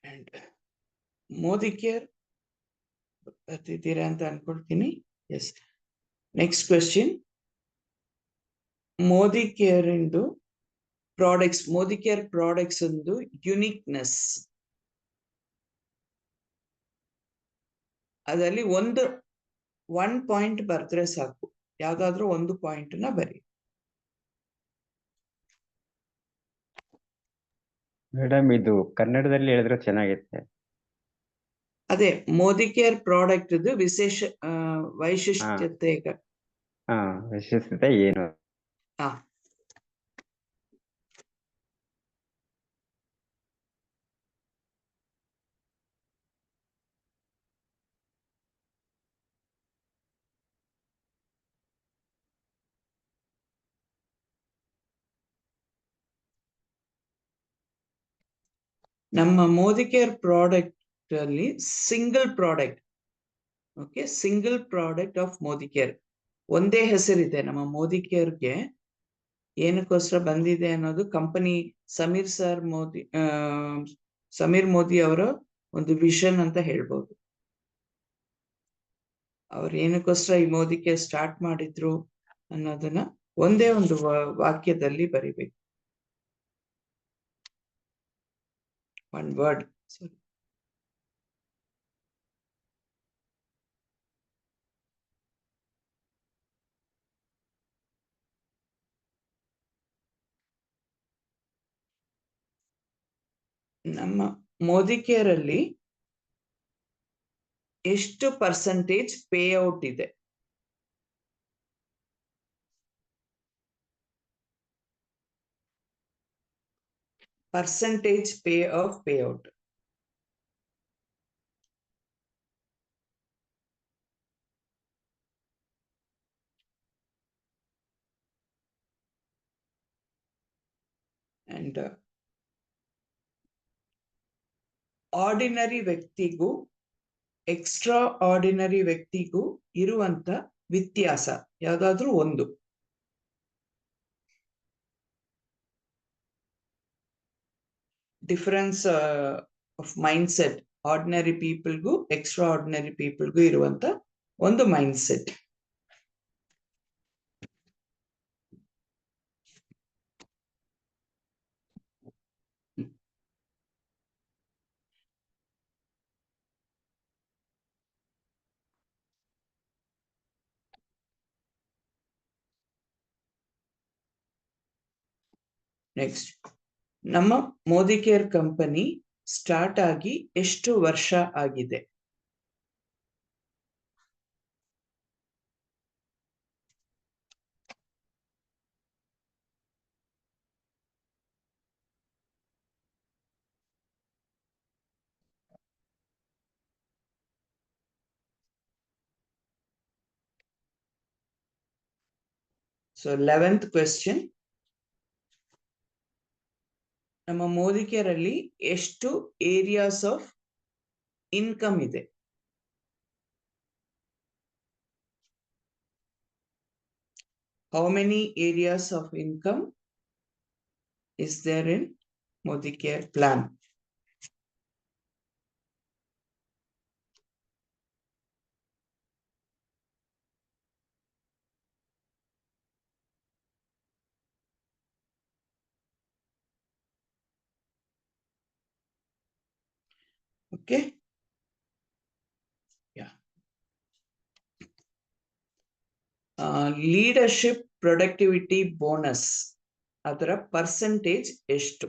And Modicare ಬರ್ತಿದ್ದೀರಾ ಅಂತ ಅನ್ಕೊಳ್ತೀನಿ. ಎಸ್, ನೆಕ್ಸ್ಟ್ ಕ್ವೆಶ್ಚನ್, ಮೋದಿಕೇರ್ ಇಂದು ಪ್ರಾಡಕ್ಟ್ಸ್, ಮೋದಿಕೇರ್ ಪ್ರಾಡಕ್ಟ್ಸ್ ಒಂದು ಯುನಿಕ್ನೆಸ್, ಅದರಲ್ಲಿ ಒನ್ ಪಾಯಿಂಟ್ ಬರ್ದ್ರೆ ಸಾಕು, ಯಾವ್ದಾದ್ರು ಒಂದು ಪಾಯಿಂಟ್ ನ ಬರಿ. ಮೇಡಮ್, ಇದು ಕನ್ನಡದಲ್ಲಿ ಹೇಳಿದ್ರೆ ಚೆನ್ನಾಗಿತ್ತೆ. ಅದೇ ಮೋದಿಕೇರ್ ಪ್ರಾಡಕ್ಟ್ ವಿಶೇಷ ವೈಶಿಷ್ಟ್ಯತೆ. ವಿಶೇಷತೆ ಏನು? ನಮ್ಮ ಮೋದಿಕೇರ್ ಪ್ರಾಡಕ್ಟ್ ಅಲ್ಲಿ single product, okay, single product of Modicare, ಒಂದೇ ಹೆಸರಿದೆ. ನಮ್ಮ ಮೋದಿಕೇರ್ಗೆ ಏನಕ್ಕೋಸ್ಕರ ಬಂದಿದೆ ಅನ್ನೋದು ಕಂಪನಿ ಸಮೀರ್ ಮೋದಿ ಅವರ ಒಂದು ವಿಷನ್ ಅಂತ ಹೇಳ್ಬೋದು. ಅವ್ರು ಏನಕ್ಕೋಸ್ಕರ ಈ ಮೋದಿಕೇರ್ ಸ್ಟಾರ್ಟ್ ಮಾಡಿದ್ರು ಅನ್ನೋದನ್ನ ಒಂದೇ ಒಂದು ವಾಕ್ಯದಲ್ಲಿ ಬರಿಬೇಕು. One word. ನಮ್ಮ ಮೋದಿಕೇರ್ ಅಲ್ಲಿ ಎಷ್ಟು ಪರ್ಸೆಂಟೇಜ್ ಪೇ ಔಟ್ ಇದೆ? Percentage pay out. And ordinary ವ್ಯಕ್ತಿಗೂ ಎಕ್ಸ್ಟ್ರಾ ಆರ್ಡಿನರಿ ವ್ಯಕ್ತಿಗೂ ಇರುವಂತ ವ್ಯತ್ಯಾಸ ಯಾವ್ದಾದ್ರೂ ಒಂದು. Difference of mindset, ordinary ಪೀಪಲ್ಗೂ ಎಕ್ಸ್ಟ್ರಾ ಆರ್ಡಿನರಿ ಪೀಪಲ್ಗೂ ಇರುವಂತ ಒಂದು ಮೈಂಡ್ ಸೆಟ್. ನೆಕ್ಸ್ಟ್, ನಮ್ಮ ಮೋದಿಕೇರ್ ಕಂಪನಿ ಸ್ಟಾರ್ಟ್ ಆಗಿ ಎಷ್ಟು ವರ್ಷ ಆಗಿದೆ? So 11th question. ನಮ್ಮ ಮೋದಿಕೆಯರಲ್ಲಿ ಎಷ್ಟು ಏರಿಯಾಸ್ ಆಫ್ ಇನ್ಕಮ್ ಇದೆ? How many areas of income is there in Modicare plan? Okay. Yeah. Leadership productivity bonus. ಅದರ percentage ಎಷ್ಟು?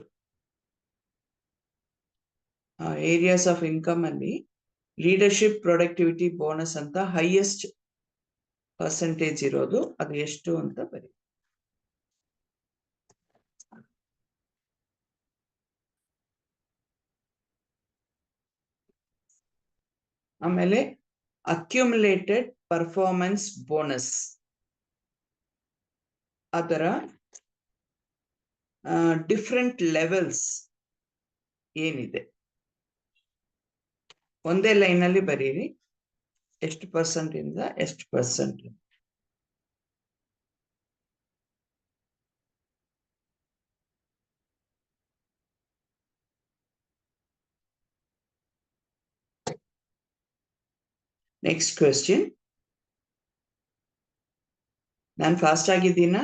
Areas of income ಅಲ್ಲಿ leadership productivity bonus ಅಂತ highest percentage ಇರೋದು ಅದು ಎಷ್ಟು ಅಂತ ಬರಿ. ಆಮೇಲೆ accumulated performance bonus ಅದರ ಡಿಫರೆಂಟ್ ಲೆವೆಲ್ಸ್ ಏನಿದೆ? ಒಂದೇ ಲೈನ್ ಅಲ್ಲಿ ಬರೀರಿ, ಎಷ್ಟು ಪರ್ಸೆಂಟ್ ಇಂದ ಎಷ್ಟು ಪರ್ಸೆಂಟ್. Next question. ನಾನು ಫಾಸ್ಟ್ ಆಗಿದ್ದೀನಾ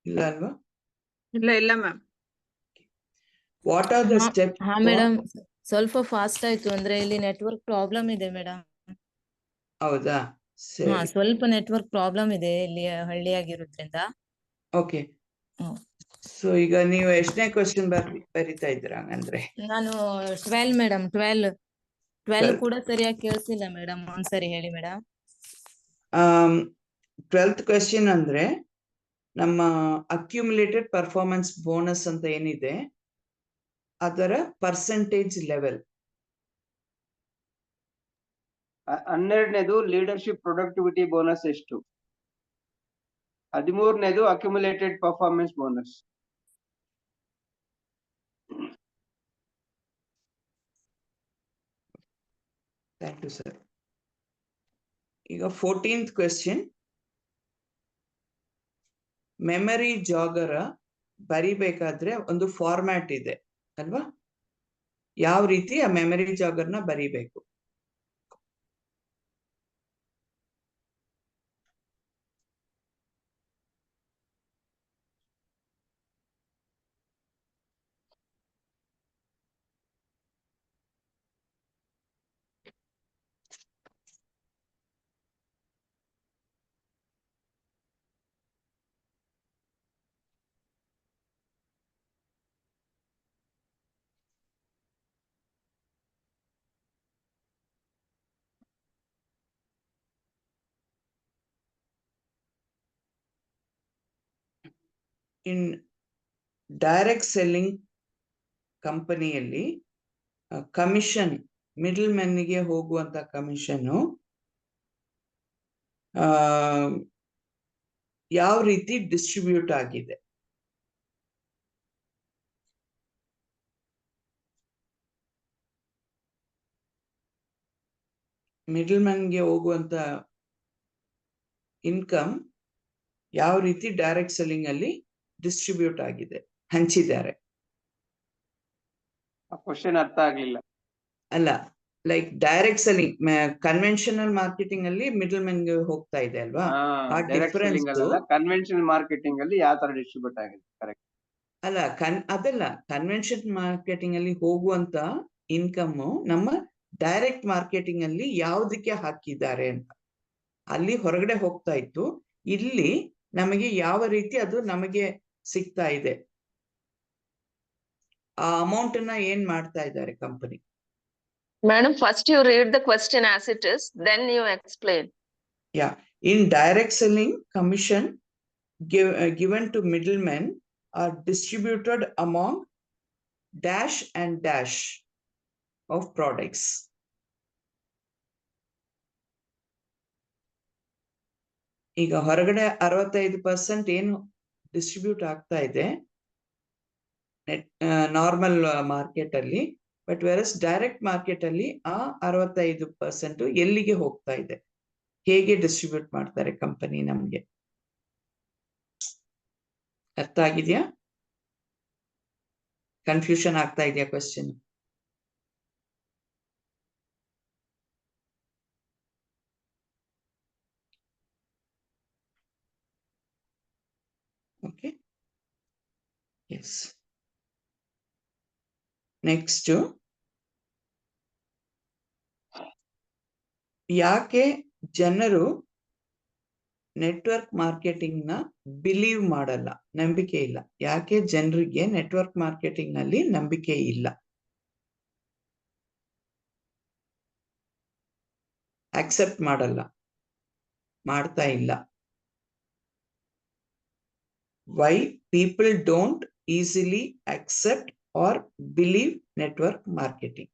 ಇಲ್ಲ ಅಲ್ವಾ? ಇಲ್ಲ ma'am. What are the step? ಹಾ ಮೇಡಮ್, ಸ್ವಲ್ಪ ಫಾಸ್ಟ್ ಆಯ್ತು ಅಂದ್ರೆ ಇಲ್ಲಿ ನೆಟ್ವರ್ಕ್ ಪ್ರಾಬ್ಲಮ್ ಇದೆ ಮೇಡಮ್. ಹೌದಾ? ಹಾ, ಸರಿ. ಸ್ವಲ್ಪ ನೆಟ್ವರ್ಕ್ ಪ್ರಾಬ್ಲಮ್ ಇದೆ ಇಲ್ಲಿ ಹಳ್ಳಿಯಾಗಿರೋದ್ರಿಂದ. ಓಕೆ. ಸೊ ಈಗ ನೀವು ಎಷ್ಟನೇ ಕ್ವೆಶ್ಚನ್ ಬರಿತಾ ಇದ್ದೀರಾ ಅಂದ್ರೆ? ನಾನು 12 ಮೇಡಮ್, 12 ಕೂಡ ಸರಿಯಾಗಿ ಕೇಳಿಸಿಲ್ಲ ಮೇಡಮ್, ಒಂದ್ಸರಿ ಹೇಳಿ ಮೇಡಮ್. 12th ಕ್ವೆಶ್ಚನ್ ಅಂದ್ರೆ ನಮ್ಮ ಅಕ್ಯುಮುಲೇಟೆಡ್ ಪರ್ಫಾರ್ಮೆನ್ಸ್ ಬೋನಸ್ ಅಂತ ಏನಿದೆ ಅದರ ಪರ್ಸೆಂಟೇಜ್ ಲೆವೆಲ್. 12ನೇದು ಲೀಡರ್ಶಿಪ್ ಪ್ರೊಡಕ್ಟಿವಿಟಿ ಬೋನಸ್ ಎಷ್ಟು? 13ನೇದು accumulated performance bonus. Thank you sir. ಈಗ 14th ಕ್ವೆಶ್ಚನ್. ಮೆಮರಿ ಜಾಗರ ಬರಿಬೇಕಾದ್ರೆ ಒಂದು ಫಾರ್ಮ್ಯಾಟ್ ಇದೆ ಅಲ್ವಾ? ಯಾವ ರೀತಿ ಆ ಮೆಮರಿ ಜಾಗರ್ನ ಬರಿಬೇಕು? ಇನ್ ಡೈರೆಕ್ಟ್ ಸೆಲ್ಲಿಂಗ್ ಕಂಪನಿಯಲ್ಲಿ ಕಮಿಷನ್, ಮಿಡಲ್ ಮೆನ್ಗೆ ಹೋಗುವಂತ ಕಮಿಷನ್ ಯಾವ ರೀತಿ ಡಿಸ್ಟ್ರಿಬ್ಯೂಟ್ ಆಗಿದೆ? ಮಿಡಲ್ ಮ್ಯಾನ್ಗೆ ಹೋಗುವಂತ ಇನ್ಕಮ್ ಯಾವ ರೀತಿ ಡೈರೆಕ್ಟ್ ಸೆಲ್ಲಿಂಗ್ ಅಲ್ಲಿ ಡಿಸ್ಟ್ರಿಬ್ಯೂಟ್ ಆಗಿದೆ, ಹಂಚಿದ್ದಾರೆ? ಕ್ವಶನ್ ಅರ್ಥ ಆಗ್ಲಿಲ್ಲ. ಅಲ್ಲ, like direct selling conventional marketing ಅಲ್ಲಿ ಮಿಡಲ್ ಮ್ಯಾನ್ಗೆ ಹೋಗ್ತಾ ಇದೆ ಅಲ್ವಾ? ಆ ಡಿಫರೆನ್ಸ್ ಕನ್ವೆನ್ಷನಲ್ ಮಾರ್ಕೆಟಿಂಗ್ ಅಲ್ಲಿ ಯಾವ ತರ ಡಿಸ್ಟ್ರಿಬ್ಯೂಟ್ ಆಗಿದೆ? ಕರೆಕ್ಟ್. ಅಲ್ಲ, ಅದಲ್ಲ, ಕನ್ವೆನ್ಷನ್ ಮಾರ್ಕೆಟಿಂಗ್ ಅಲ್ಲಿ ಹೋಗುವಂತ ಇನ್ಕಮ್ ನಮ್ಮ ಡೈರೆಕ್ಟ್ ಮಾರ್ಕೆಟಿಂಗ್ ಅಲ್ಲಿ ಯಾವ್ದಕ್ಕೆ ಹಾಕಿದ್ದಾರೆ ಅಂತ. ಅಲ್ಲಿ ಹೊರಗಡೆ ಹೋಗ್ತಾ ಇತ್ತು, ಇಲ್ಲಿ ನಮಗೆ ಯಾವ ರೀತಿ ಅದು ನಮಗೆ ಸಿಗ್ತಾ ಇದೆ, ಆ ಅಮೌಂಟ್ ನ ಏನ್ ಮಾಡ್ತಾ ಇದ್ದಾರೆ company? Madam, first you read the question as it is, then you explain. Yeah, in direct selling, commission given to middlemen are distributed among dash and dash of products. ಈಗ ಹೊರಗಡೆ 65% ಏನು ಡಿಸ್ಟ್ರಿಬ್ಯೂಟ್ ಆಗ್ತಾ ಇದೆ normal market ಅಲ್ಲಿ, but virus direct market ಅಲ್ಲಿ ಆ 65% ಎಲ್ಲಿಗೆ ಹೋಗ್ತಾ ಇದೆ, ಹೇಗೆ ಡಿಸ್ಟ್ರಿಬ್ಯೂಟ್ ಮಾಡ್ತಾರೆ ಕಂಪನಿ, ನಮ್ಗೆ ಅರ್ಥ ಆಗಿದ್ಯಾ? ಕನ್ಫ್ಯೂಷನ್ ಆಗ್ತಾ ಇದೆಯಾ ಕ್ವೆಶ್ಚನ್? Okay, S. ನೆಕ್ಸ್ಟ್, ಯಾಕೆ ಜನರು ನೆಟ್ವರ್ಕ್ ಮಾರ್ಕೆಟಿಂಗ್ ನ ಬಿಲೀವ್ ಮಾಡಲ್ಲ, ನಂಬಿಕೆ ಇಲ್ಲ? ಯಾಕೆ ಜನರಿಗೆ ನೆಟ್ವರ್ಕ್ ಮಾರ್ಕೆಟಿಂಗ್ ನಲ್ಲಿ ನಂಬಿಕೆ ಇಲ್ಲ, ಅಕ್ಸೆಪ್ಟ್ ಮಾಡಲ್ಲ, ಮಾಡ್ತಾ ಇಲ್ಲ? Why people don't easily accept or believe network marketing?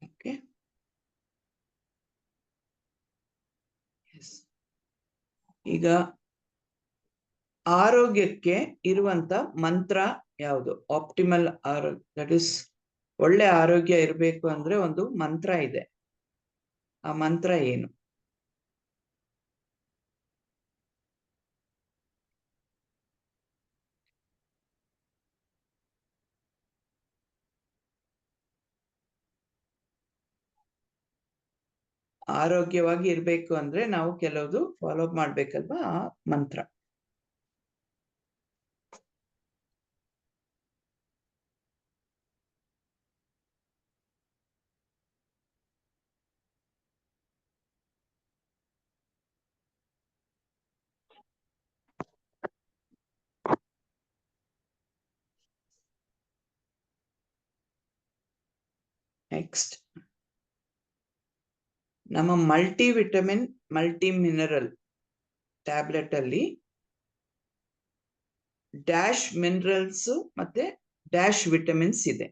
Okay. Yes. ಈಗ ಆರೋಗ್ಯಕ್ಕೆ ಇರುವಂತ ಮಂತ್ರ ಯಾವುದು? ಆಪ್ಟಿಮಲ್ ಆರೋಗ್ಯ, ದಟ್ ಇಸ್ ಒಳ್ಳೆ ಆರೋಗ್ಯ ಇರಬೇಕು ಅಂದ್ರೆ ಒಂದು ಮಂತ್ರ ಇದೆ. ಆ ಮಂತ್ರ ಏನು? ಆರೋಗ್ಯವಾಗಿ ಇರ್ಬೇಕು ಅಂದ್ರೆ ನಾವು ಕೆಲವುದು ಫಾಲೋ ಮಾಡ್ಬೇಕಲ್ವಾ, ಆ ಮಂತ್ರ. ನೆಕ್ಸ್ಟ್, ನಮ್ಮ multi vitamin multi mineral tablet ಅಲ್ಲಿ ಡ್ಯಾಶ್ ಮಿನರಲ್ಸ್ ಮತ್ತೆ ಡ್ಯಾಶ್ ವಿಟಮಿನ್ಸ್ ಇದೆ.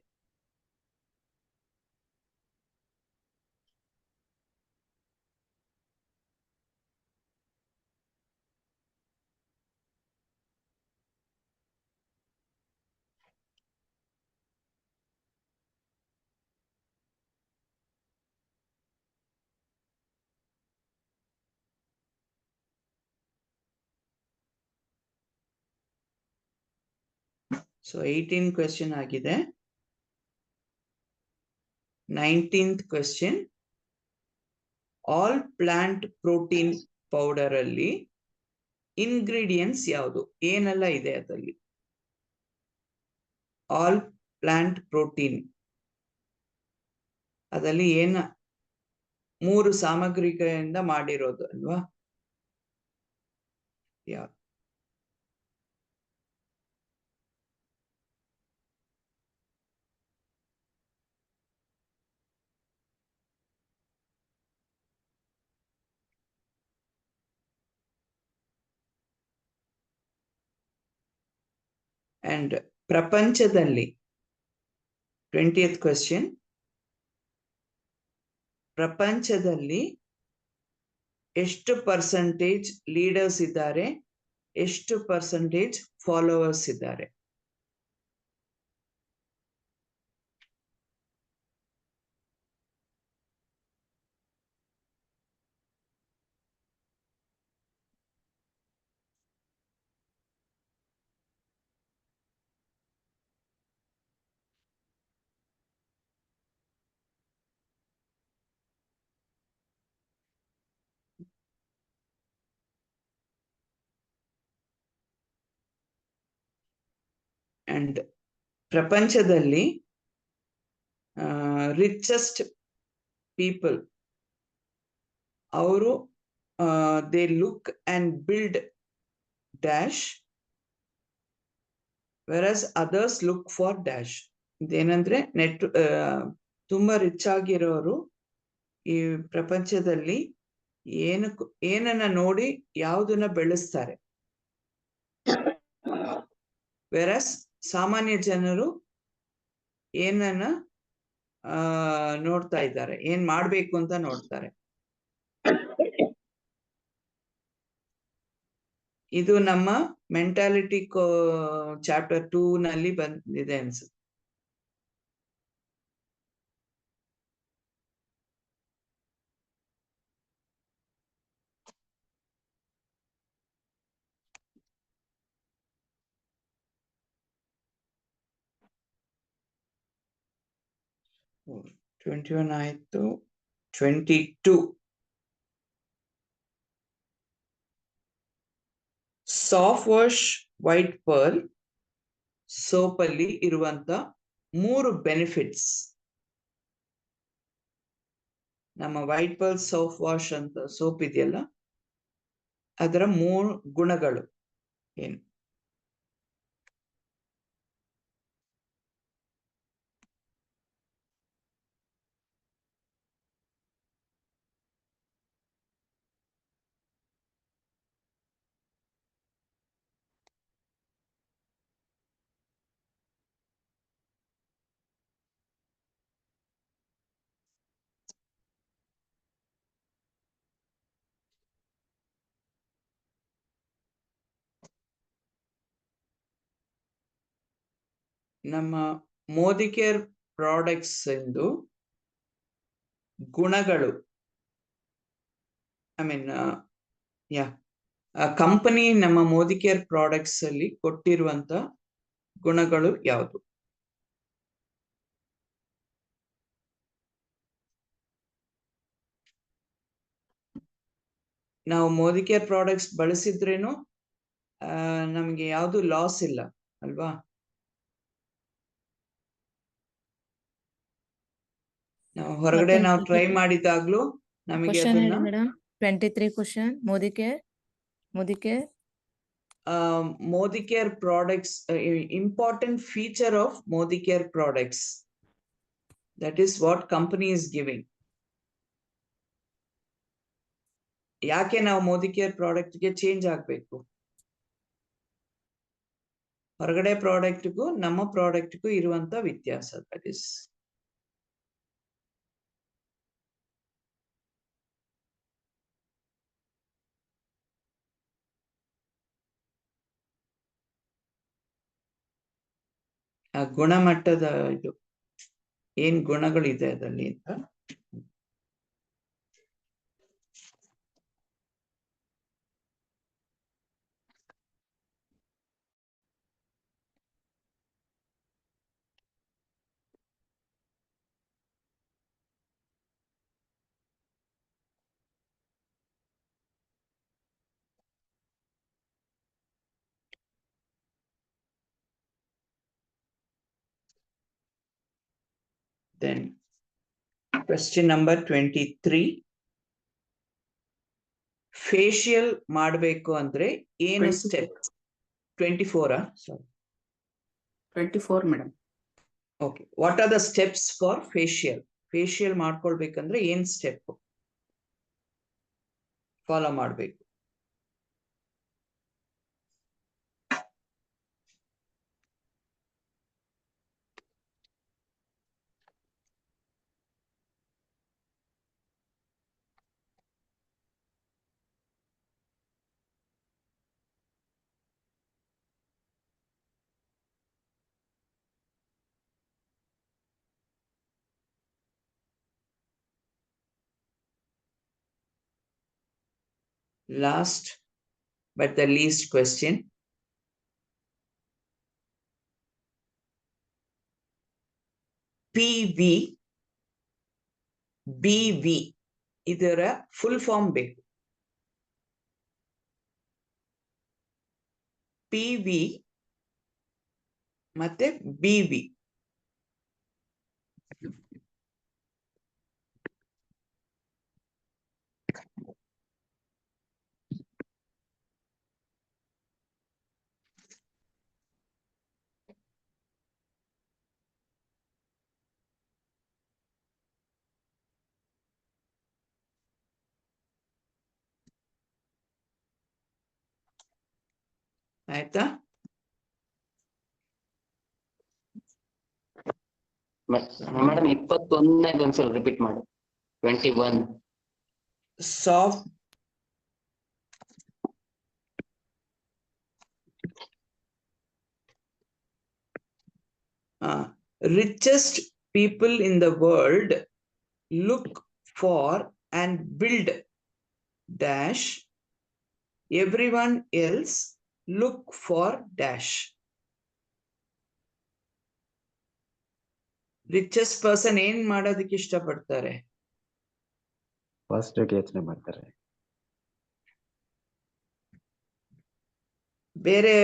ಸೊ 18 ಕ್ವೆಶ್ಚನ್ ಆಗಿದೆ. 19th question, all plant protein powder ಅಲ್ಲಿ ಇಂಗ್ರೀಡಿಯೆಂಟ್ಸ್ ಯಾವುದು? ಏನೆಲ್ಲ ಇದೆ ಅದರಲ್ಲಿ? ಆಲ್ ಪ್ಲಾಂಟ್ ಪ್ರೋಟೀನ್ ಅದರಲ್ಲಿ ಏನ 3 ಸಾಮಗ್ರಿಗಳಿಂದ ಮಾಡಿರೋದು ಅಲ್ವಾ? ಯಾವುದು? ಅಂಡ್ ಪ್ರಪಂಚದಲ್ಲಿ 20th ಕ್ವೆಶ್ಚನ್, ಪ್ರಪಂಚದಲ್ಲಿ ಎಷ್ಟು ಪರ್ಸೆಂಟೇಜ್ ಲೀಡರ್ಸ್ ಇದ್ದಾರೆ, ಎಷ್ಟು ಪರ್ಸೆಂಟೇಜ್ ಫಾಲೋವರ್ಸ್ ಇದ್ದಾರೆ? ಅಂಡ್ ಪ್ರಪಂಚದಲ್ಲಿ ರಿಚೆಸ್ಟ್ ಪೀಪಲ್ ಅವರು they look and build dash versus others look for dash. ಇದೇನಂದ್ರೆ ತುಂಬಾ ರಿಚ್ ಆಗಿರೋರು ಈ ಪ್ರಪಂಚದಲ್ಲಿ ಏನನ್ನ ನೋಡಿ ಯಾವುದನ್ನ ಬೆಳೆಸ್ತಾರೆ, ವೆರಸ್ ಸಾಮಾನ್ಯ ಜನರು ಏನನ್ನ ನೋಡ್ತಾ ಇದ್ದಾರೆ, ಏನ್ ಮಾಡ್ಬೇಕು ಅಂತ ನೋಡ್ತಾರೆ. ಇದು ನಮ್ಮ ಮೆಂಟಾಲಿಟಿ ಚಾಪ್ಟರ್ 2 ನಲ್ಲಿ ಬಂದಿದೆ ಅನ್ಸುತ್ತೆ. Oh, 21 ಆಯ್ತು. 22 soft wash white pearl soap ಅಲ್ಲಿ ಇರುವಂತ 3 ಬೆನಿಫಿಟ್ಸ್. ನಮ್ಮ ವೈಟ್ ಪರ್ಲ್ ಸಾಫ್ಟ್ ವಾಶ್ ಅಂತ ಸೋಪ್ ಇದೆಯಲ್ಲ, ಅದರ 3 ಗುಣಗಳು ಏನು? ನಮ್ಮ ಮೋದಿ ಕೇರ್ ಪ್ರಾಡಕ್ಟ್ಸ್ ಎಂದು ಗುಣಗಳು, ಐ ಮೀನ್ ಕಂಪನಿ ನಮ್ಮ ಮೋದಿ ಕೇರ್ ಪ್ರಾಡಕ್ಟ್ಸ್ ಅಲ್ಲಿ ಕೊಟ್ಟಿರುವಂತ ಗುಣಗಳು ಯಾವುದು? ನಾವು ಮೋದಿ ಕೇರ್ ಪ್ರಾಡಕ್ಟ್ಸ್ ಬಳಸಿದ್ರೇನು ನಮ್ಗೆ ಯಾವುದು ಲಾಸ್ ಇಲ್ಲ ಅಲ್ವಾ? ನಾವು ಹೊರಗಡೆ ನಾವು ಟ್ರೈ ಮಾಡಿದಾಗ್ಲೂ ನಮಗೆ ಅದನ್ನ madam 23 question Modi care Modi care products, important feature of Modi care products, that is what company is giving. ಯಾಕೆ ನಾವು ಮೋದಿ ಕೇರ್ ಪ್ರಾಡಕ್ಟ್ಗೆ ಚೇಂಜ್ ಆಗ್ಬೇಕು? ಹೊರಗಡೆ ಪ್ರಾಡಕ್ಟ್ಗೂ ನಮ್ಮ ಪ್ರಾಡಕ್ಟ್ಗೂ ಇರುವಂತ ವ್ಯತ್ಯಾಸ, ದಟ್ ಇಸ್ ಆ ಗುಣಮಟ್ಟದ ಇದು ಏನ್ ಗುಣಗಳಿದೆ ಅದರಲ್ಲಿ ಅಂತ. Then question number 23. ಫೇಶಿಯಲ್ ಮಾಡಬೇಕು ಅಂದ್ರೆ ಏನು step? 24 sorry 24 madam. Okay, what are the steps for facial? Facial ಮಾಡ್ಕೊಳ್ಬೇಕಂದ್ರೆ ಏನ್ ಸ್ಟೆಪ್ ಫಾಲೋ ಮಾಡಬೇಕು? Last but the least question. PV BV ಇದರ ಫುಲ್ ಫಾರ್ಮ್ ಬೇಕು. PV ಮತ್ತೆ BV. ಆಯ್ತಾ? ಮೇಡಮ್ 21ನೇದು ಒಂದ್ಸಲ ರಿಪೀಟ್ ಮಾಡಿ. 21. Soft richest people in the world look for and build dash, everyone else look for dash. Richest person ಏನ್ ಮಾಡೋದಕ್ಕೆ ಇಷ್ಟಪಡ್ತಾರೆ? ಪಾಸಿಟಿವ್ ಯೋಚನೆ ಮಾಡ್ತಾರೆ. ಬೇರೆ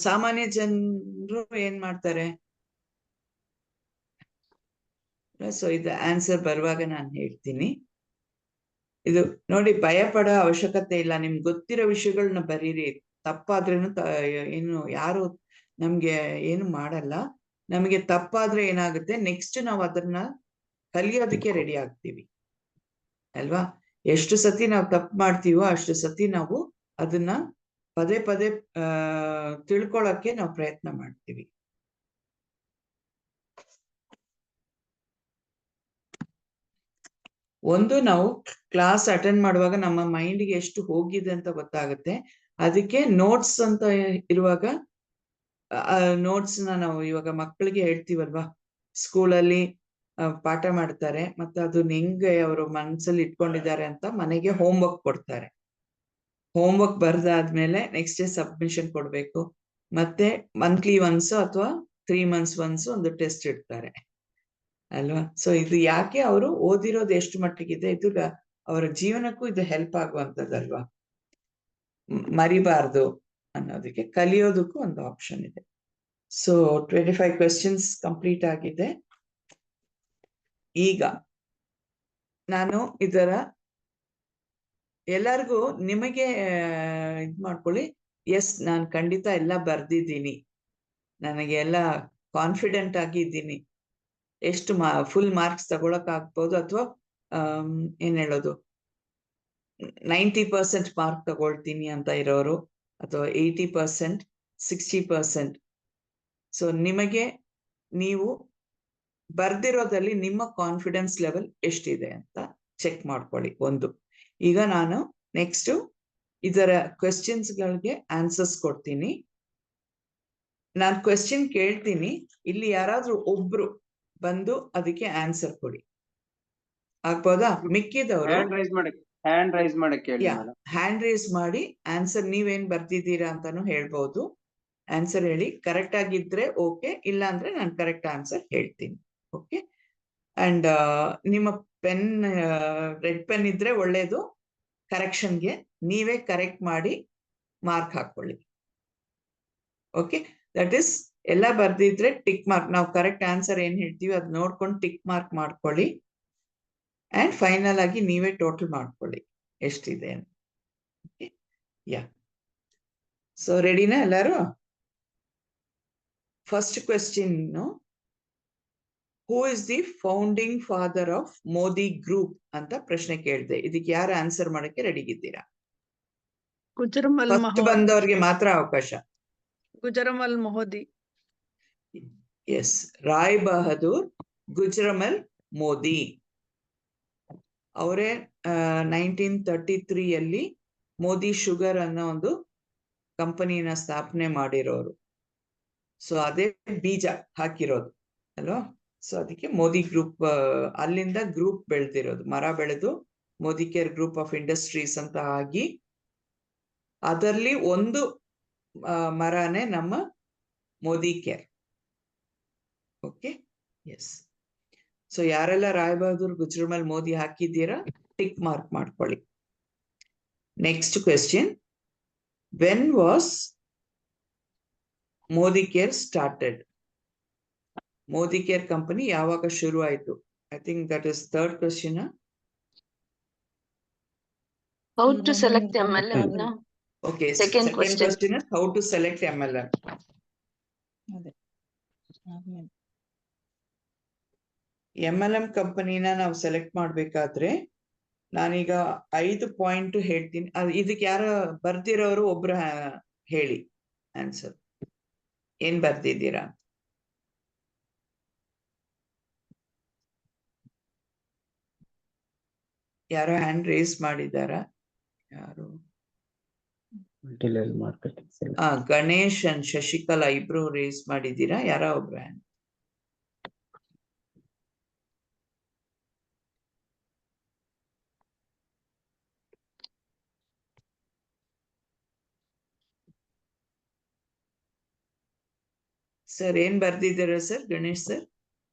ಸಾಮಾನ್ಯ ಜನರು ಏನ್ ಮಾಡ್ತಾರೆ? ಸೊ ಇದು ಆನ್ಸರ್ ಬರುವಾಗ ನಾನು ಹೇಳ್ತೀನಿ. ಇದು ನೋಡಿ, ಭಯ ಪಡೋ ಅವಶ್ಯಕತೆ ಇಲ್ಲ. ನಿಮ್ಗೆ ಗೊತ್ತಿರೋ ವಿಷಯಗಳನ್ನ ಬರೀರಿ. ತಪ್ಪಾದ್ರೇನು ಏನು ಯಾರು ನಮ್ಗೆ ಏನು ಮಾಡಲ್ಲ. ನಮಗೆ ತಪ್ಪಾದ್ರೆ ಏನಾಗುತ್ತೆ, ನೆಕ್ಸ್ಟ್ ನಾವು ಅದನ್ನ ಕಲಿಯೋದಕ್ಕೆ ರೆಡಿ ಆಗ್ತೀವಿ ಅಲ್ವಾ? ಎಷ್ಟು ಸತಿ ನಾವು ತಪ್ಪು ಮಾಡ್ತೀವೋ ಅಷ್ಟು ಸತಿ ನಾವು ಅದನ್ನ ಪದೇ ಪದೇ ತಿಳ್ಕೊಳಕ್ಕೆ ನಾವು ಪ್ರಯತ್ನ ಮಾಡ್ತೀವಿ. ಒಂದು ನಾವು ಕ್ಲಾಸ್ ಅಟೆಂಡ್ ಮಾಡುವಾಗ ನಮ್ಮ ಮೈಂಡ್ಗೆ ಎಷ್ಟು ಹೋಗಿದೆ ಅಂತ ಗೊತ್ತಾಗುತ್ತೆ. ಅದಕ್ಕೆ ನೋಟ್ಸ್ ಅಂತ ಇರುವಾಗ ನೋಟ್ಸ್ ನಾವು ಇವಾಗ ಮಕ್ಕಳಿಗೆ ಹೇಳ್ತೀವಲ್ವಾ, ಸ್ಕೂಲಲ್ಲಿ ಪಾಠ ಮಾಡ್ತಾರೆ, ಮತ್ತೆ ಅದನ್ನ ಹೆಂಗೆ ಅವರು ಮನ್ಸಲ್ಲಿ ಇಟ್ಕೊಂಡಿದ್ದಾರೆ ಅಂತ ಮನೆಗೆ ಹೋಮ್ ವರ್ಕ್ ಕೊಡ್ತಾರೆ. ಹೋಮ್ ವರ್ಕ್ ಬರ್ದಾದ್ಮೇಲೆ ನೆಕ್ಸ್ಟ್ ಡೇ ಸಬ್ಮಿಷನ್ ಕೊಡ್ಬೇಕು. ಮತ್ತೆ ಮಂತ್ಲಿ ಒನ್ಸ್ ಅಥವಾ 3 months ಒನ್ಸ್ ಒಂದು ಟೆಸ್ಟ್ ಇಡ್ತಾರೆ ಅಲ್ವಾ? ಸೊ ಇದು ಯಾಕೆ, ಅವರು ಓದಿರೋದು ಎಷ್ಟು ಮಟ್ಟಿಗಿದೆ, ಇದು ಅವರ ಜೀವನಕ್ಕೂ ಇದು ಹೆಲ್ಪ್ ಆಗುವಂತದ್ದಲ್ವಾ? ಮರಿಬಾರ್ದು ಅನ್ನೋದಕ್ಕೆ, ಕಲಿಯೋದಕ್ಕೂ ಒಂದು ಆಪ್ಷನ್ ಇದೆ. ಸೊ 25 questions ಕಂಪ್ಲೀಟ್ ಆಗಿದೆ. ಈಗ ನಾನು ಇದರ ಎಲ್ಲರಿಗೂ ನಿಮಗೆ ಇದ್ ಮಾಡ್ಕೊಳ್ಳಿ. ಎಸ್, ನಾನು ಖಂಡಿತ ಎಲ್ಲ ಬರ್ದಿದ್ದೀನಿ, ನನಗೆ ಎಲ್ಲ ಕಾನ್ಫಿಡೆಂಟ್ ಆಗಿದ್ದೀನಿ. ಎಷ್ಟು ಫುಲ್ ಮಾರ್ಕ್ಸ್ ತಗೊಳಕ್ ಆಗ್ಬೋದು, ಅಥವಾ ಏನ್ ಹೇಳೋದು 90% ಮಾರ್ಕ್ ತಗೊಳ್ತೀನಿ ಅಂತ ಇರೋರು, ಅಥವಾ 80%, 60%. ಸೊ ನಿಮಗೆ ನೀವು ಬರ್ದಿರೋದಲ್ಲಿ ನಿಮ್ಮ ಕಾನ್ಫಿಡೆನ್ಸ್ ಲೆವೆಲ್ ಎಷ್ಟಿದೆ ಅಂತ ಚೆಕ್ ಮಾಡ್ಕೊಳ್ಳಿ. ಒಂದು, ಈಗ ನಾನು ನೆಕ್ಸ್ಟ್ ಇದರ ಕ್ವೆಶ್ಚನ್ಸ್ ಗಳಿಗೆ ಆನ್ಸರ್ಸ್ ಕೊಡ್ತೀನಿ. ನಾನು ಕ್ವೆಶ್ಚನ್ ಕೇಳ್ತೀನಿ, ಇಲ್ಲಿ ಯಾರಾದ್ರೂ ಒಬ್ರು ಬಂದು ಅದಕ್ಕೆ ಆನ್ಸರ್ ಕೊಡಿ, ಆಗ್ಬೋದಾ? ಮಿಕ್ಕಿದವರು ಹ್ಯಾಂಡ್ ರೈಸ್ ಮಾಡಕ್ಕೆ ಹೇಳಿ. ಹ್ಯಾಂಡ್ ರೈಸ್ ಮಾಡಿ ಆನ್ಸರ್ ನೀವೇನ್ ಬರ್ದಿದ್ದೀರಾ ಅಂತಾನು ಹೇಳ್ಬಹುದು. ಆನ್ಸರ್ ಹೇಳಿ, ಕರೆಕ್ಟ್ ಆಗಿದ್ರೆ ಓಕೆ, ಇಲ್ಲ ಅಂದ್ರೆ ನಾನು ಕರೆಕ್ಟ್ ಆನ್ಸರ್ ಹೇಳ್ತೀನಿ. ಓಕೆ, ಅಂಡ್ ನಿಮ್ಮ ಪೆನ್ ರೆಡ್ ಪೆನ್ ಇದ್ರೆ ಒಳ್ಳೇದು. ಕರೆಕ್ಷನ್ಗೆ ನೀವೇ ಕರೆಕ್ಟ್ ಮಾಡಿ ಮಾರ್ಕ್ ಹಾಕೊಳ್ಳಿ. ಓಕೆ, ದಟ್ ಇಸ್ ಎಲ್ಲ ಬರ್ದಿದ್ರೆ ಟಿಕ್ ಮಾರ್ಕ್, ನಾವು ಕರೆಕ್ಟ್ ಆನ್ಸರ್ ಏನ್ ಹೇಳ್ತೀವಿ ಅದ್ ನೋಡ್ಕೊಂಡು ಟಿಕ್ ಮಾರ್ಕ್ ಮಾಡ್ಕೊಳ್ಳಿ. ಅಂಡ್ ಫೈನಲ್ ಆಗಿ ನೀವೇ ಟೋಟಲ್ ಮಾಡ್ಕೊಳ್ಳಿ ಎಷ್ಟಿದೆ ಅಂತ. ಓಕೆ, ಯಾ, ಸೊ ರೆಡಿನಾ ಎಲ್ಲರೂ? First question, who is the founding father of Modi group ಅಂತ ಪ್ರಶ್ನೆ ಕೇಳಿದೆ. ಇದಕ್ಕೆ ಯಾರು ಆನ್ಸರ್ ಮಾಡಕ್ಕೆ ರೆಡಿ ಇದ್ದೀರಾ? ಗುಜರಮಲ್ ಫಸ್ಟ್ ಬಂದವ್ರಿಗೆ ಮಾತ್ರ ಅವಕಾಶ. ಗುಜರಮಲ್ ಮೋದಿ. ಎಸ್, ರಾಯ್ ಬಹದ್ದೂರ್ ಗುಜರಮಲ್ ಮೋದಿ ಅವರೇ 1933 ಮೋದಿ ಶುಗರ್ ಅನ್ನೋ ಒಂದು ಕಂಪನಿನ ಸ್ಥಾಪನೆ ಮಾಡಿರೋರು. ಸೊ ಅದೇ ಬೀಜ ಹಾಕಿರೋದು ಅಲ್ವಾ? ಸೊ ಅದಕ್ಕೆ ಮೋದಿ ಗ್ರೂಪ್, ಅಲ್ಲಿಂದ ಗ್ರೂಪ್ ಬೆಳೆದಿರೋದು, ಮರ ಬೆಳೆದು Modicare group of industries ಅಂತ ಆಗಿ, ಅದರಲ್ಲಿ ಒಂದು ಮರನೇ ನಮ್ಮ Modicare. Okay, yes. So ಯಾರೆಲ್ಲ ರಾಯ್ ಬಹದ್ದೂರ್ ಗುಜರಮಲ್ ಮೋದಿ ಹಾಕಿದ್ದೀರಾ ಟಿಕ್ ಮಾರ್ಕ್ ಮಾಡ್ಕೊಳ್ಳಿ. Next question, when was Modicare started? Modicare company ಯಾವಾಗ ಶುರು ಆಯ್ತು? I think that is third question. How to select MLM? No? Okay, Second question is how to select MLM. MLM ಕಂಪನಿನ ನಾವು select ಮಾಡ್ಬೇಕಾದ್ರೆ ನಾನೀಗ 5 point ಹೇಳ್ತೀನಿ. ಇದಕ್ಕೆ ಯಾರು ಬರ್ದಿರೋರು ಒಬ್ರು ಹೇಳಿ ಆನ್ಸರ್, ಏನ್ ಬರ್ದಿದ್ದೀರಾ? ಯಾರೋ ಹ್ಯಾಂಡ್ ರೇಸ್ ಮಾಡಿದಾರಾ? ಯಾರು? Multilevel marketing. Ganesh and Shashikala ಇಬ್ರು ರೇಸ್ ಮಾಡಿದ್ದೀರಾ? ಯಾರೋ ಒಬ್ರು ಹ್ಯಾಂಡ್. ಸರ್ ಏನ್ ಬರ್ದಿದ್ದೀರಾ ಸರ್ ಗಣೇಶ್ ಸರ್?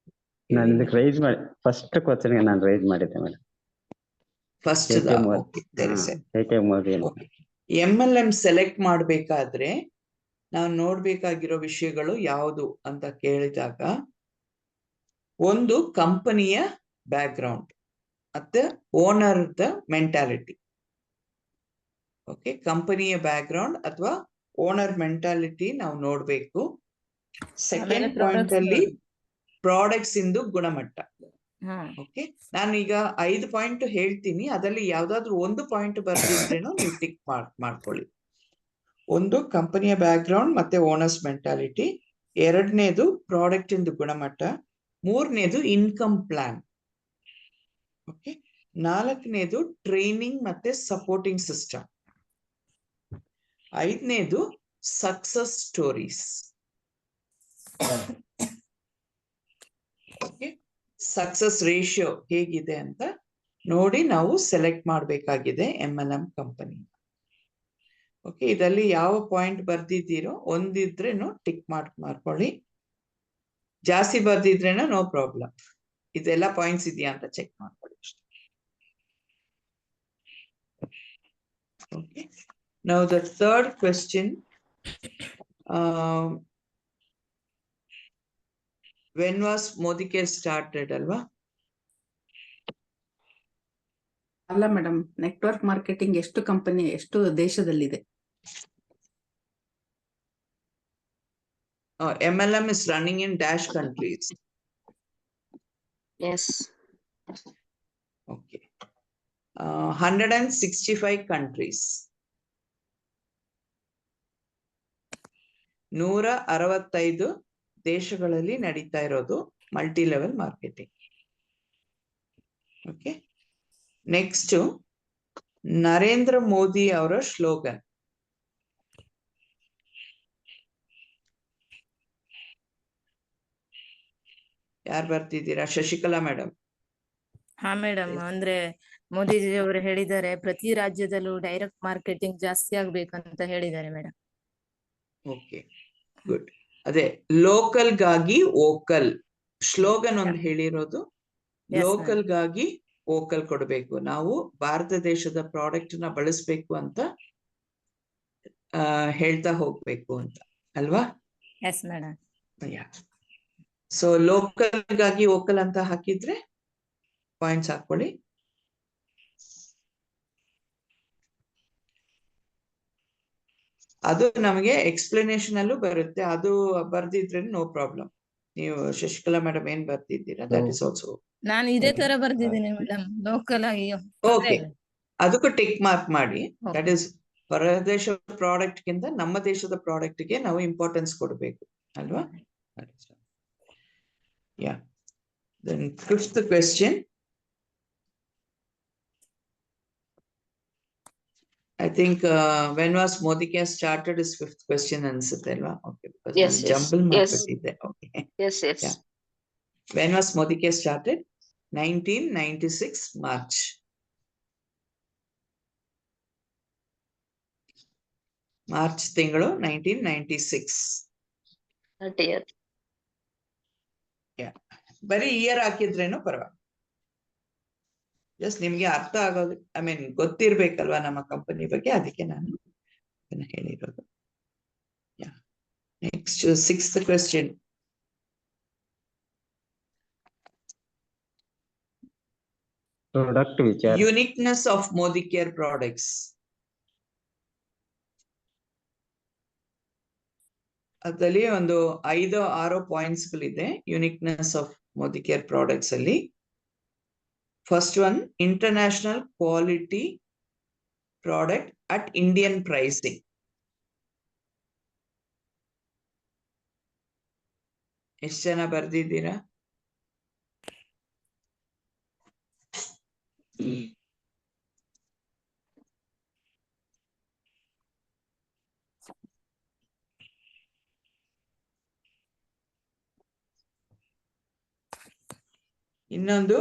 ನಾನು ಇದಕ್ಕೆ ರೈಸ್ ಮಾಡಿ ಫಸ್ಟ್ ಕ್ವಶನ್ಗೆ ನಾನು ರೈಸ್ ಮಾಡಿದ್ದೆ ಮೇಡಮ್. ಫಸ್ಟ್ MLM ಸೆಲೆಕ್ಟ್ ಮಾಡ್ಬೇಕಾದ್ರೆ ನಾವು ನೋಡ್ಬೇಕಾಗಿರೋ ವಿಷಯಗಳು ಯಾವುದು ಅಂತ ಕೇಳಿದಾಗ, ಒಂದು ಕಂಪನಿಯ ಬ್ಯಾಕ್ಗ್ರೌಂಡ್ ಮತ್ತೆ ಓನರ್ ದ ಮೆಂಟಾಲಿಟಿ. ಓಕೆ, ಕಂಪನಿಯ ಬ್ಯಾಕ್ಗ್ರೌಂಡ್ ಅಥವಾ ಓನರ್ ಮೆಂಟಾಲಿಟಿ ನಾವು ನೋಡ್ಬೇಕು. ಸೆಕೆಂಡ್ ಪಾಯಿಂಟ್ ಅಲ್ಲಿ ಪ್ರಾಡಕ್ಟ್ಸ್ ಇಂದು ಗುಣಮಟ್ಟ. ಓಕೆ, ನಾನು ಈಗ 5 ಪಾಯಿಂಟ್ ಹೇಳ್ತೀನಿ, ಅದರಲ್ಲಿ ಯಾವ್ದಾದ್ರು ಒಂದು ಪಾಯಿಂಟ್ ಬರ್ದಿದ್ರೇನು ನೀವು ಟಿಕ್ ಮಾಡ್ಕೊಳ್ಳಿ. ಒಂದು ಕಂಪನಿಯ ಬ್ಯಾಕ್ಗ್ರೌಂಡ್ ಮತ್ತೆ ಓನರ್ಸ್ ಮೆಂಟಾಲಿಟಿ, ಎರಡನೇದು ಪ್ರಾಡಕ್ಟ್ ಇಂದು ಗುಣಮಟ್ಟ, ಮೂರನೇದು ಇನ್ಕಮ್ ಪ್ಲಾನ್, ಓಕೆ, ನಾಲ್ಕನೇದು ಟ್ರೈನಿಂಗ್ ಮತ್ತೆ ಸಪೋರ್ಟಿಂಗ್ ಸಿಸ್ಟಮ್, ಐದನೇದು success stories. Okay, success ratio ಹೇಗಿದೆ ಅಂತ ನೋಡಿ ನಾವು ಸೆಲೆಕ್ಟ್ ಮಾಡಬೇಕಾಗಿದೆ MLM ಕಂಪನಿ. ಓಕೆ, ಇದರಲ್ಲಿ ಯಾವ ಪಾಯಿಂಟ್ ಬರ್ದಿದ್ದೀರೋ ಒಂದಿದ್ರೇನು ಟಿಕ್ ಮಾಡ್ಕೊಳ್ಳಿ, ಜಾಸ್ತಿ ಬರ್ದಿದ್ರೇನು ನೋ ಪ್ರಾಬ್ಲಮ್. ಇದೆಲ್ಲ ಪಾಯಿಂಟ್ಸ್ ಇದೆಯಾ ಅಂತ ಚೆಕ್ ಮಾಡ್ಕೊಳ್ಳಿ ಅಷ್ಟೇ. Okay, now the third question, when was Modicare started alva? ಅಲ್ಲ ಮೇಡಮ್, ನೆಟ್ವರ್ಕ್ ಮಾರ್ಕೆಟಿಂಗ್ ಎಷ್ಟು ಕಂಪನಿ ಎಷ್ಟು ದೇಶದಲ್ಲಿದೆ? MLM is running in dash countries. Yes. Okay, 165 countries. 165 ದೇಶಗಳಲ್ಲಿ ನಡೀತಾ ಇರೋದು multi level marketing. Okay, next Narendra Modi ಅವರ ಸ್ಲೋಗನ್. ಯಾರು ಬರ್ತಿದ್ದೀರಾ? ಶಶಿಕಲಾ ಮೇಡಮ್. ಹಾ ಮೇಡಮ್, ಅಂದ್ರೆ ಮೋದಿಜಿ ಅವರು ಹೇಳಿದ್ದಾರೆ ಪ್ರತಿ ರಾಜ್ಯದಲ್ಲೂ ಡೈರೆಕ್ಟ್ ಮಾರ್ಕೆಟಿಂಗ್ ಜಾಸ್ತಿ ಆಗ್ಬೇಕಂತ ಹೇಳಿದ್ದಾರೆ ಮೇಡಮ್. Okay, good. ಅದೇ ಲೋಕಲ್ ಗಾಗಿ ವೋಕಲ್ ಸ್ಲೋಗನ್ ಒಂದು ಹೇಳಿರೋದು. ಲೋಕಲ್ ಗಾಗಿ ವೋಕಲ್ ಕೊಡಬೇಕು, ನಾವು ಭಾರತ ದೇಶದ ಪ್ರಾಡಕ್ಟ್ ನ ಬಳಸಬೇಕು ಅಂತ ಹೇಳ್ತಾ ಹೋಗ್ಬೇಕು ಅಂತ ಅಲ್ವಾ? Yes madam. ಸೊ ಲೋಕಲ್ ಗಾಗಿ ವೋಕಲ್ ಅಂತ ಹಾಕಿದ್ರೆ ಪಾಯಿಂಟ್ಸ್ ಹಾಕೊಳ್ಳಿ. ಅದು ನಮಗೆ ಎಕ್ಸ್ಪ್ಲನೇಷನ್ ಅಲ್ಲೂ ಬರುತ್ತೆ, ಅದು ಬರ್ದಿದ್ರೆ ನೋ ಪ್ರಾಬ್ಲಮ್. ನೀವು ಶಶಿಕಲಾ ಮೇಡಮ್ ಏನ್ ಬರ್ತಿದ್ದೀರಾ? ದಟ್ ಇಸ್ ಆಲ್ಸೋ ನಾನು ಇದೇ ತರ ಬರ್ದಿದ್ದೀನಿ ಮೇಡಮ್, ಲೋಕಲ್ ಆಗಿ. ಓಕೆ, ಅದಕ್ಕೂ ಟಿಕ್ ಮಾರ್ಕ್ ಮಾಡಿ. ದಟ್ ಇಸ್ ಹೊರದೇಶ ಪ್ರಾಡಕ್ಟ್ ಗಿಂತ ನಮ್ಮ ದೇಶದ ಪ್ರಾಡಕ್ಟ್ ಗೆ ನಾವು ಇಂಪಾರ್ಟೆನ್ಸ್ ಕೊಡಬೇಕು ಅಲ್ವಾ? Yeah, then fifth question. I think when was Modicare started is fifth question answer alva. Okay, because Yes, yes, jumble yes. market. Okay. Yes, yes. Yeah. When was Modicare started? 1996 March. March ತಿಂಗಳು 1996. 30th. Yeah. ಬರೀ year ಹಾಕಿದ್ರೇನು ಪರವಾಗಿಲ್ಲ. Just ನಿಮ್ಗೆ ಅರ್ಥ ಆಗೋದು, I mean ಗೊತ್ತಿರ್ಬೇಕಲ್ವಾ ನಮ್ಮ company ಬಗ್ಗೆ, ಅದಕ್ಕೆ ನಾನು ಅದನ್ನ ಹೇಳಿರೋದು. Next sixth question. ಪ್ರಾಡಕ್ಟ್ ವಿಚಾರ. Uniqueness of Modicare products. ಅದರಲ್ಲಿ ಒಂದು 5-6 ಪಾಯಿಂಟ್ಸ್ ಗಳಿದೆ ಯುನಿಕ್ನೆಸ್ ಆಫ್ Modicare ಪ್ರಾಡಕ್ಟ್ಸ್ ಅಲ್ಲಿ. First one, international quality product at Indian pricing. ಎಷ್ಟು ಜನ ಬರ್ದಿದ್ದೀರಾ? ಇನ್ನೊಂದು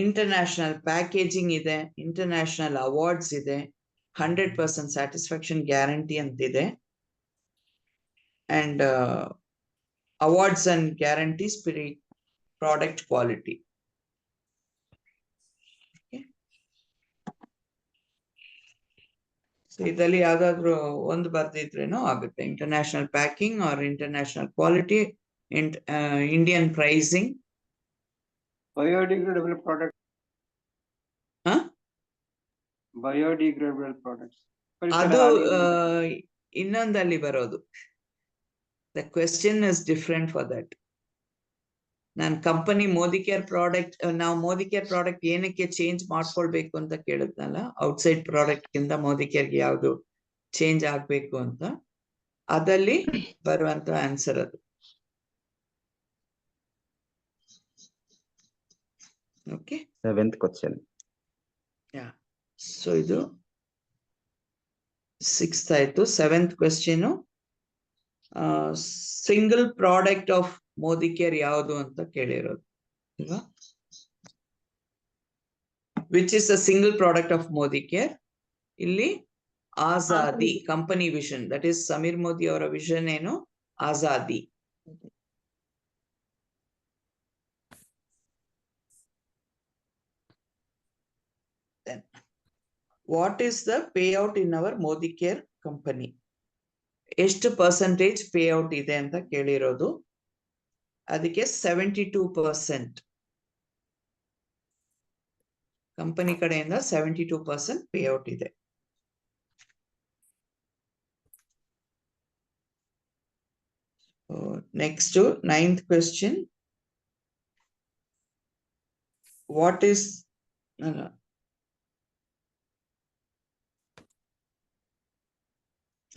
ಇಂಟರ್ನ್ಯಾಷನಲ್ ಪ್ಯಾಕೇಜಿಂಗ್ ಇದೆ, ಇಂಟರ್ನ್ಯಾಷನಲ್ ಅವಾರ್ಡ್ಸ್ ಇದೆ, 100% ಸ್ಯಾಟಿಸ್ಫ್ಯಾಕ್ಷನ್ ಗ್ಯಾರಂಟಿ ಅಂತಿದೆ, and awards and guarantees product quality. ಇದರಲ್ಲಿ ಯಾವ್ದಾದ್ರು ಒಂದು ಬರ್ದಿದ್ರೇನೋ ಆಗುತ್ತೆ. International packing or international quality, Indian pricing. Biodegradable products. Biodegradable products. ಅದು ಇನ್ನೊಂದಲ್ಲಿ ಬರೋದು. The question is different for that. ನಾನು ಕಂಪನಿ ಮೋದಿಕೇರ್ ಪ್ರಾಡಕ್ಟ್, ನಾವು ಮೋದಿಕೇರ್ ಪ್ರಾಡಕ್ಟ್ ಏನಕ್ಕೆ ಚೇಂಜ್ ಮಾಡ್ಕೊಳ್ಬೇಕು ಅಂತ ಕೇಳುತ್ತಲ್ಲ, ಔಟ್ಸೈಡ್ ಪ್ರಾಡಕ್ಟ್ ಗಿಂತ ಮೋದಿಕೇರ್ಗೆ ಯಾವ್ದು ಚೇಂಜ್ ಆಗ್ಬೇಕು ಅಂತ, ಅದಲ್ಲಿ ಬರುವಂತ ಆನ್ಸರ್ ಅದು. Okay, 7th question. ಸೊ ಇದು 6th ಆಯ್ತು. 7th question, single product of Modicare ಯಾವುದು ಅಂತ ಕೇಳಿರೋದು ಅಲ್ವಾ? Which is the single product of Modicare? ಇಲ್ಲಿ ಆಜಾದಿ company vision, that is Sameer Modi ಅವರ ವಿಷನ್ ಏನು? ಆಜಾದಿ. What is the payout in our Modicare company? ಎಷ್ಟು ಪರ್ಸೆಂಟೇಜ್ ಪೇಔಟ್ ಇದೆ ಅಂತ ಕೇಳಿರೋದು. ಅದಕ್ಕೆ 72% ಕಂಪನಿ ಕಡೆಯಿಂದ 72% ಪೇಔಟ್ ಇದೆ. Next 9th question, what is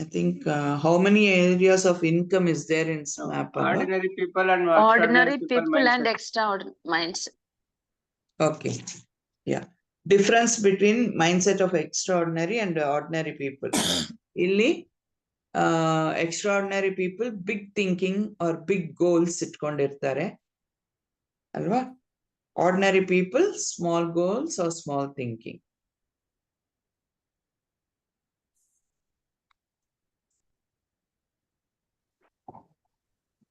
I think how many areas of income is there in SNAP? Ordinary people and Ordinary people and mindset. extraordinary mindset. Okay, yeah. Difference between mindset of extraordinary and ordinary people. Illi extraordinary people big thinking or big goals itkondirtare alva. Ordinary people small goals or small thinking.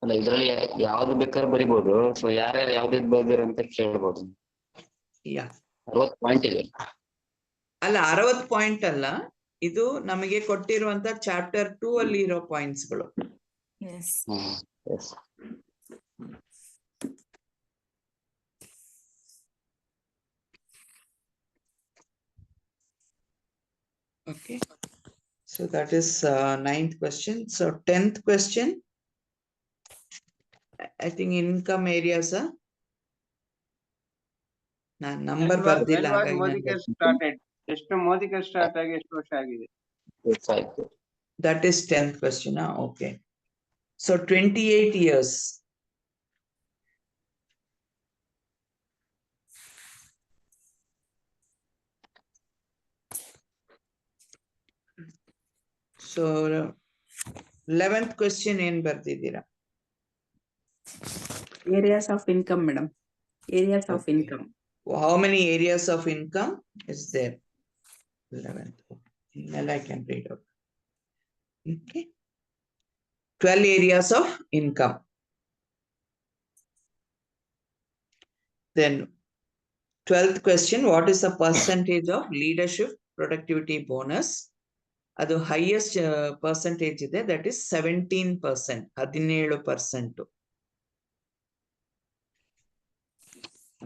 ಅಲ್ಲ, ಇದ್ರಲ್ಲಿ ಯಾವ್ದು ಬೇಕಾದ್ರೆ ಬರಿಬಹುದು. So ಯಾರ್ಯಾರು ಯಾವ್ದು ಬರ್ದಿರ ಅಂತ ಕೇಳ್ಬೋದು. 60 point ಇದೆ. ಅಲ್ಲ, 60 ಪಾಯಿಂಟ್ ಅಲ್ಲ, ಇದು ನಮಗೆ ಕೊಟ್ಟಿರುವಂತ ಚಾಪ್ಟರ್ 2 ಅಲ್ಲಿ ಇರೋ ಪಾಯಿಂಟ್ಸ್ ಗಳು. Okay, so that is 9th question. So 10th question, I think income areas are number ಬರ್ದಿಲ್ಲ. Modicare started. ಎಷ್ಟು Modicare ಸ್ಟಾರ್ಟ್ ಆಗಿ ಎಷ್ಟು ವರ್ಷ ಆಗಿದೆ? That is 10th question. Okay, so 28 years. So 11th question ಏನ್ ಬರ್ದಿದ್ದೀರಾ? Areas of income, madam. Areas of income. How many areas of income is there? 11th. Well, I can read out. Okay. 12 areas of income. Then 12th question, what is the percentage of leadership productivity bonus? ಅದು highest percentage ಇದೆ, that is 17%. 17%.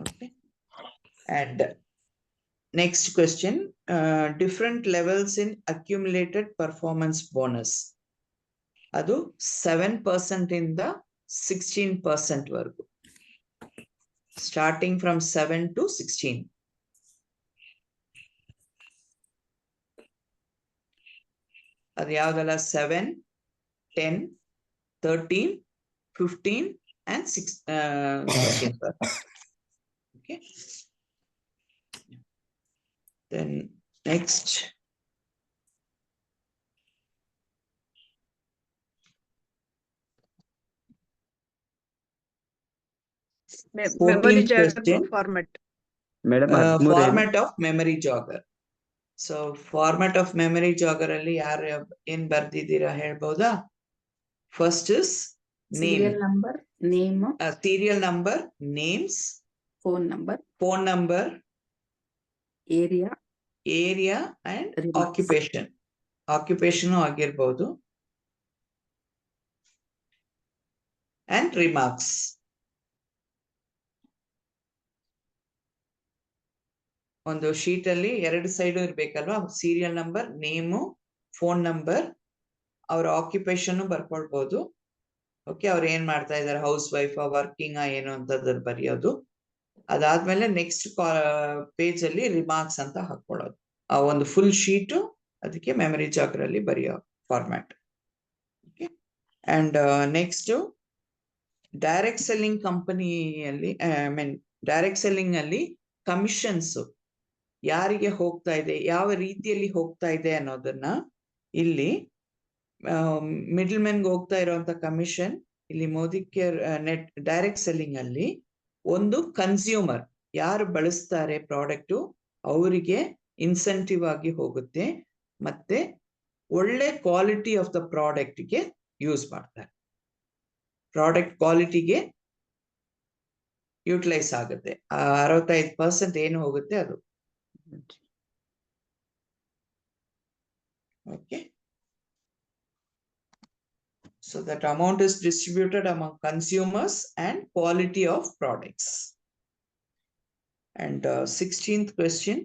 Okay. And next question, different levels in accumulated performance bonus. ಅದು 7% ಇಂದ 16% ವರೆಗೂ. Starting from 7 to 16. ಅದು ಯಾವ್ದಲ್ಲ? 7, 10, 13, 15 and 16%. Okay. Then next memory 14th jogger question. Format. Madam 13 ಏನು? Format of memory jogger. So format of memory jogger ಅಲ್ಲಿ ಯಾರು ಏನ್ ಬರ್ದಿದ್ದೀರಾ ಹೇಳ್ಬೋದಾ? First is name, serial number, name, serial number, names, phone number, area and Remarks. Occupation ಆಗಿರ್ಬೋದು, and remarks. ಒಂದು sheet ಅಲ್ಲಿ 2 side ಇರ್ಬೇಕಲ್ವಾ? Serial number, name, phone number, ಅವ್ರ ಆಕ್ಯುಪೇಷನ್ ಬರ್ಕೊಳ್ಬಹುದು. ಓಕೆ, ಅವ್ರು ಏನ್ ಮಾಡ್ತಾ ಇದಾರೆ, ಹೌಸ್ ವೈಫ್, ವರ್ಕಿಂಗ್ ಏನು ಅಂತದ್ರ ಬರೆಯೋದು. ಅದಾದ್ಮೇಲೆ ನೆಕ್ಸ್ಟ್ ಪೇಜ್ ಅಲ್ಲಿ ರಿಮಾರ್ಕ್ಸ್ ಅಂತ ಹಾಕೊಳ್ಳೋದು. ಆ ಒಂದು ಫುಲ್ ಶೀಟು ಅದಕ್ಕೆ ಮೆಮರಿ ಜಾಗರಲ್ಲಿ ಬರೆಯೋ format. Okay, and next direct selling ಕಂಪನಿಯಲ್ಲಿ, ಡೈರೆಕ್ಟ್ ಸೆಲ್ಲಿಂಗ್ ಅಲ್ಲಿ ಕಮಿಷನ್ಸ್ ಯಾರಿಗೆ ಹೋಗ್ತಾ ಇದೆ, ಯಾವ ರೀತಿಯಲ್ಲಿ ಹೋಗ್ತಾ ಇದೆ ಅನ್ನೋದನ್ನ ಇಲ್ಲಿ ಮಿಡಲ್ ಮೆನ್ಗೆ ಹೋಗ್ತಾ ಇರುವಂತ ಕಮಿಷನ್ ಇಲ್ಲಿ Modi care net direct selling ಅಲ್ಲಿ ಒಂದು ಕನ್ಸ್ಯೂಮರ್ ಯಾರು ಬಳಸ್ತಾರೆ ಪ್ರಾಡಕ್ಟ್ ಅವರಿಗೆ ಇನ್ಸೆಂಟಿವ್ ಆಗಿ ಹೋಗುತ್ತೆ, ಮತ್ತೆ ಒಳ್ಳೆ ಕ್ವಾಲಿಟಿ ಆಫ್ ದ ಪ್ರಾಡಕ್ಟ್ಗೆ ಯೂಸ್ ಮಾಡ್ತಾರೆ. ಪ್ರಾಡಕ್ಟ್ ಕ್ವಾಲಿಟಿಗೆ ಯೂಟಿಲೈಸ್ ಆಗುತ್ತೆ. 65% ಏನು ಹೋಗುತ್ತೆ ಅದು. Okay, so that amount is distributed among consumers and quality of products. And 16th question.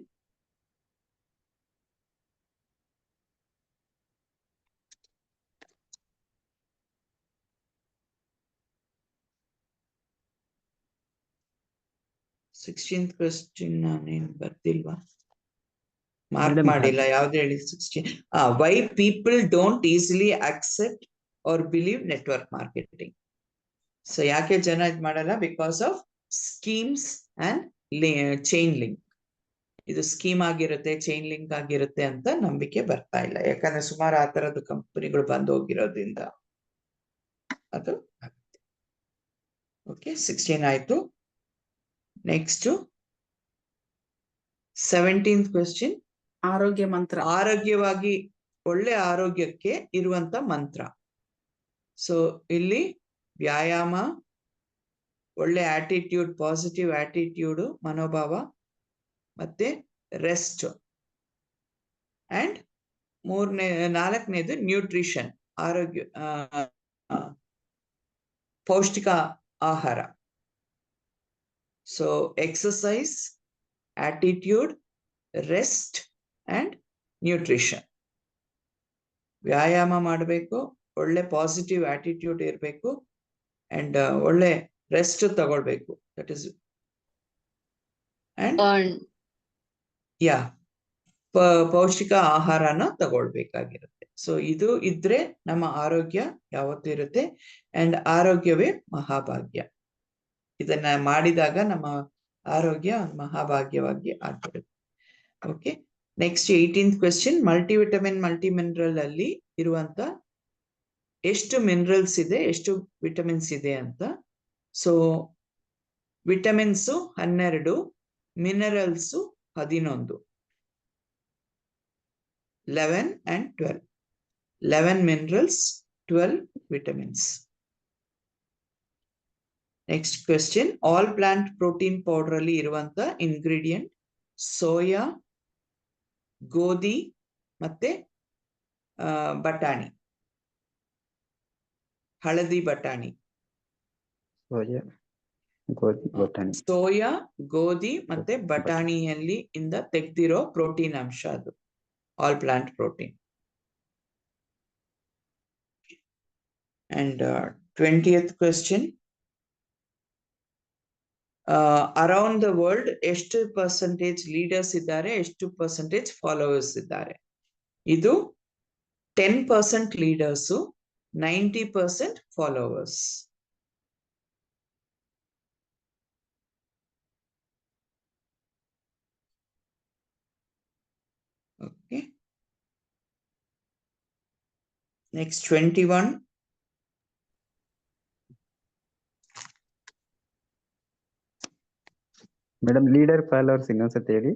ನಾನೇನು ಬರ್ತಿಲ್ವಾ, ಮಾರ್ಕ್ Madam, ಮಾಡಿಲ್ಲ, ಯಾವ್ದು ಹೇಳಿ? 16. Why people don't easily accept or believe network marketing. So ಯಾಕೆ ಜನ ಇದ್ ಮಾಡಲ್ಲ? Because of schemes and chain link. ಇದು scheme ಆಗಿರುತ್ತೆ, ಚೈನ್ ಲಿಂಕ್ ಆಗಿರುತ್ತೆ ಅಂತ ನಂಬಿಕೆ ಬರ್ತಾ ಇಲ್ಲ. ಯಾಕಂದ್ರೆ ಸುಮಾರು ಆ ತರದ ಕಂಪನಿಗಳು ಬಂದು ಹೋಗಿರೋದ್ರಿಂದ ಅದು ಆಗುತ್ತೆ. ಓಕೆ, 16 ಆಯ್ತು. Next 17th question. ಆರೋಗ್ಯ ಮಂತ್ರ. ಆರೋಗ್ಯವಾಗಿ ಒಳ್ಳೆ ಆರೋಗ್ಯಕ್ಕೆ ಇರುವಂತ ಮಂತ್ರ. ಸೊ ಇಲ್ಲಿ ವ್ಯಾಯಾಮ, ಒಳ್ಳೆ ಆಟಿಟ್ಯೂಡ್, ಪಾಸಿಟಿವ್ ಆಟಿಟ್ಯೂಡ್, ಮನೋಭಾವ, ಮತ್ತೆ ರೆಸ್ಟ್, ಅಂಡ್ 4ನೇದು ನ್ಯೂಟ್ರಿಷನ್, ಆರೋಗ್ಯ, ಪೌಷ್ಟಿಕ ಆಹಾರ. So exercise, attitude, rest and nutrition. ವ್ಯಾಯಾಮ ಮಾಡಬೇಕು, ಒಳ್ಳೆ ಪಾಸಿಟಿವ್ ಆಟಿಟ್ಯೂಡ್ ಇರಬೇಕು, ಅಂಡ್ ಒಳ್ಳೆ ರೆಸ್ಟ್ ತಗೊಳ್ಬೇಕು. ದಟ್ ಇಸ್ ಅಂಡ್ ಪೌಷ್ಟಿಕ ಆಹಾರನ ತಗೊಳ್ಬೇಕಾಗಿರುತ್ತೆ. ಸೊ ಇದು ಇದ್ರೆ ನಮ್ಮ ಆರೋಗ್ಯ ಯಾವತ್ತೂ ಇರುತ್ತೆ. ಅಂಡ್ ಆರೋಗ್ಯವೇ ಮಹಾಭಾಗ್ಯ. ಇದನ್ನ ಮಾಡಿದಾಗ ನಮ್ಮ ಆರೋಗ್ಯ ಮಹಾಭಾಗ್ಯವಾಗಿ ಆಗ್ಬಿಡುತ್ತೆ. Okay, next 18th question. Multivitamin, multi mineral ಅಲ್ಲಿ ಇರುವಂತ ಎಷ್ಟು ಮಿನರಲ್ಸ್ ಇದೆ, ಎಷ್ಟು ವಿಟಮಿನ್ಸ್ ಇದೆ ಅಂತ. So vitamins 12, minerals 11. 11 and 12. 11 minerals, 12 vitamins. Next question. All plant protein powder ಅಲ್ಲಿ ಇರುವಂತ ingredient ಸೋಯಾ, ಗೋಧಿ ಮತ್ತೆ ಬಟಾಣಿ, ಹಳದಿ ಬಟಾಣಿ. ಸೋಯಾ, ಗೋಧಿ ಮತ್ತೆ ಬಟಾಣಿಯಲ್ಲಿ ಇಂದ ತೆಗ್ದಿರೋ ಪ್ರೋಟೀನ್ ಅಂಶ ಅದು. All plant protein. And 20th question. Around the world ಎಷ್ಟು percentage leaders ಇದ್ದಾರೆ, ಎಷ್ಟು percentage followers ಇದ್ದಾರೆ? ಇದು 10% leaders, 90% followers. Okay. Next 21. Madam leader followers ಇನ್ನೊಂದ್ಸತಿ ಹೇಳಿ.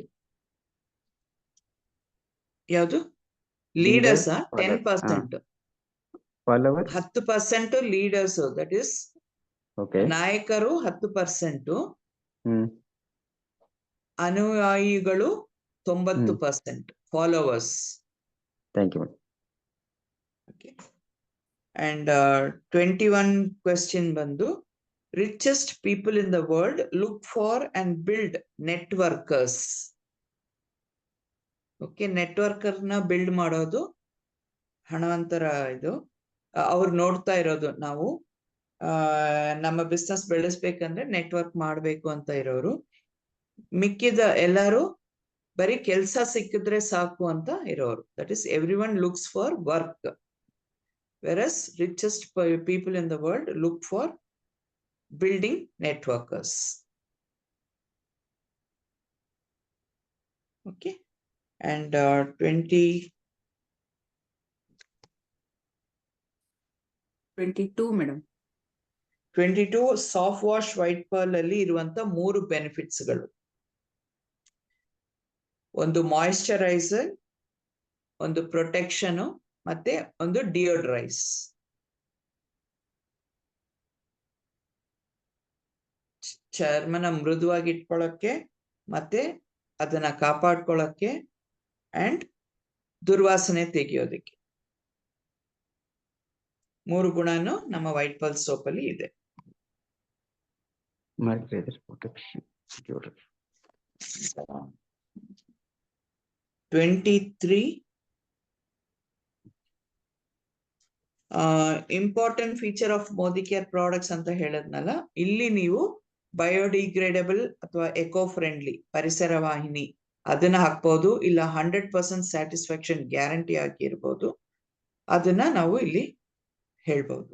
ಯಾವುದು? Leader leaders 10%. Followers 10% leaders, that is okay. ನಾಯಕರು 10%, ಹ್ಮ್ ಅನುಯಾಯಿಗಳು 90%, followers. Thank you madam. Okay. And 21 question ಬಂದು richest people in the world look for and build networkers. Okay, ನೆಟ್ವರ್ಕರ್ನ build ಮಾಡೋದು ಹಣವಂತರ ಇದು. ಅವ್ರು ನೋಡ್ತಾ ಇರೋದು ನಾವು ನಮ್ಮ ಬಿಸ್ನೆಸ್ ಬೆಳೆಸ್ಬೇಕಂದ್ರೆ ನೆಟ್ವರ್ಕ್ ಮಾಡ್ಬೇಕು ಅಂತ ಇರೋರು. ಮಿಕ್ಕಿದ ಎಲ್ಲರೂ ಬರೀ ಕೆಲ್ಸ ಸಿಕ್ಕಿದ್ರೆ ಸಾಕು ಅಂತ ಇರೋರು. That is every one looks for work. Whereas richest people in the world look for building networkers. Okay. And 22 madam. 22 soft wash white pearl ಅಲ್ಲಿ ಇರುವಂತ 3 ಬೆನಿಫಿಟ್ಸ್ ಗಳು. ಒಂದು ಮಾಯಿಶ್ಚರೈಸರ್, ಒಂದು ಪ್ರೊಟೆಕ್ಷನ್, ಮತ್ತೆ ಒಂದು ಡಿಯೋಡ್ರೈಸ್. ಚರ್ಮನ ಮೃದುವಾಗಿ ಇಟ್ಕೊಳ್ಳಕ್ಕೆ, ಮತ್ತೆ ಅದನ್ನ ಕಾಪಾಡ್ಕೊಳ್ಳಕ್ಕೆ, ಅಂಡ್ ದುರ್ವಾಸನೆ ತೆಗೆಯೋದಕ್ಕೆ. 3 ಗುಣನು ನಮ್ಮ ವೈಟ್ ಪರ್ಲ್ ಸೋಪ್ ಅಲ್ಲಿ ಇದೆ. 23 important feature of Modi care products ಅಂತ ಹೇಳದ್ನಲ್ಲ, ಇಲ್ಲಿ ನೀವು ಬಯೋಡಿಗ್ರೇಡಬಲ್ ಅಥವಾ ಎಕೋ ಫ್ರೆಂಡ್ಲಿ ಪರಿಸರ ವಾಹಿನಿ ಅದನ್ನ ಹಾಕ್ಬೋದು, ಇಲ್ಲ 100% ಸ್ಯಾಟಿಸ್ಫ್ಯಾಕ್ಷನ್ ಗ್ಯಾರಂಟಿ ಆಗಿರ್ಬೋದು. ಅದನ್ನ ನಾವು ಇಲ್ಲಿ ಹೇಳ್ಬೋದು.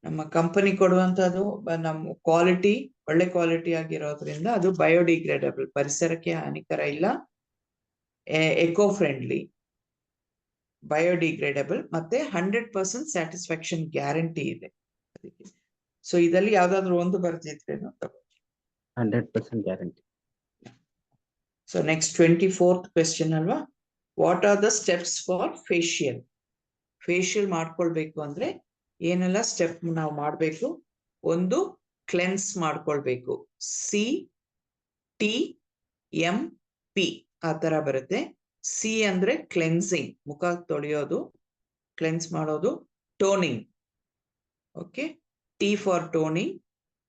ನಮ್ಮ ಕಂಪನಿ ಕೊಡುವಂತದ್ದು ನಮ್ಮ ಕ್ವಾಲಿಟಿ ಒಳ್ಳೆ ಕ್ವಾಲಿಟಿ ಆಗಿರೋದ್ರಿಂದ ಅದು ಬಯೋಡಿಗ್ರೇಡಬಲ್, ಪರಿಸರಕ್ಕೆ ಹಾನಿಕರ ಇಲ್ಲ, ಎಕೋ ಫ್ರೆಂಡ್ಲಿ, ಬಯೋಡಿಗ್ರೇಡಬಲ್, ಮತ್ತೆ 100% ಸ್ಯಾಟಿಸ್ಫ್ಯಾಕ್ಷನ್ ಗ್ಯಾರಂಟಿ ಇದೆ. ಸೊ ಇದರಲ್ಲಿ ಯಾವ್ದಾದ್ರು ಒಂದು ಬರ್ತಿದ್ರೇನು 100% guarantee. So next 24th question ಅಲ್ವಾ. What are the steps for facial? Facial ಮಾಡ್ಕೊಳ್ಬೇಕು ಅಂದ್ರೆ ಏನೆಲ್ಲ ಸ್ಟೆಪ್ ನಾವು ಮಾಡ್ಬೇಕು? ಒಂದು, ಕ್ಲೆನ್ಸ್ ಮಾಡ್ಕೊಳ್ಬೇಕು. CTMP ಆ ತರ ಬರುತ್ತೆ. ಸಿ ಅಂದ್ರೆ ಕ್ಲೆನ್ಸಿಂಗ್, ಮುಖ ತೊಳೆಯೋದು, ಕ್ಲೆನ್ಸ್ ಮಾಡೋದು. Toning, okay, T for toning,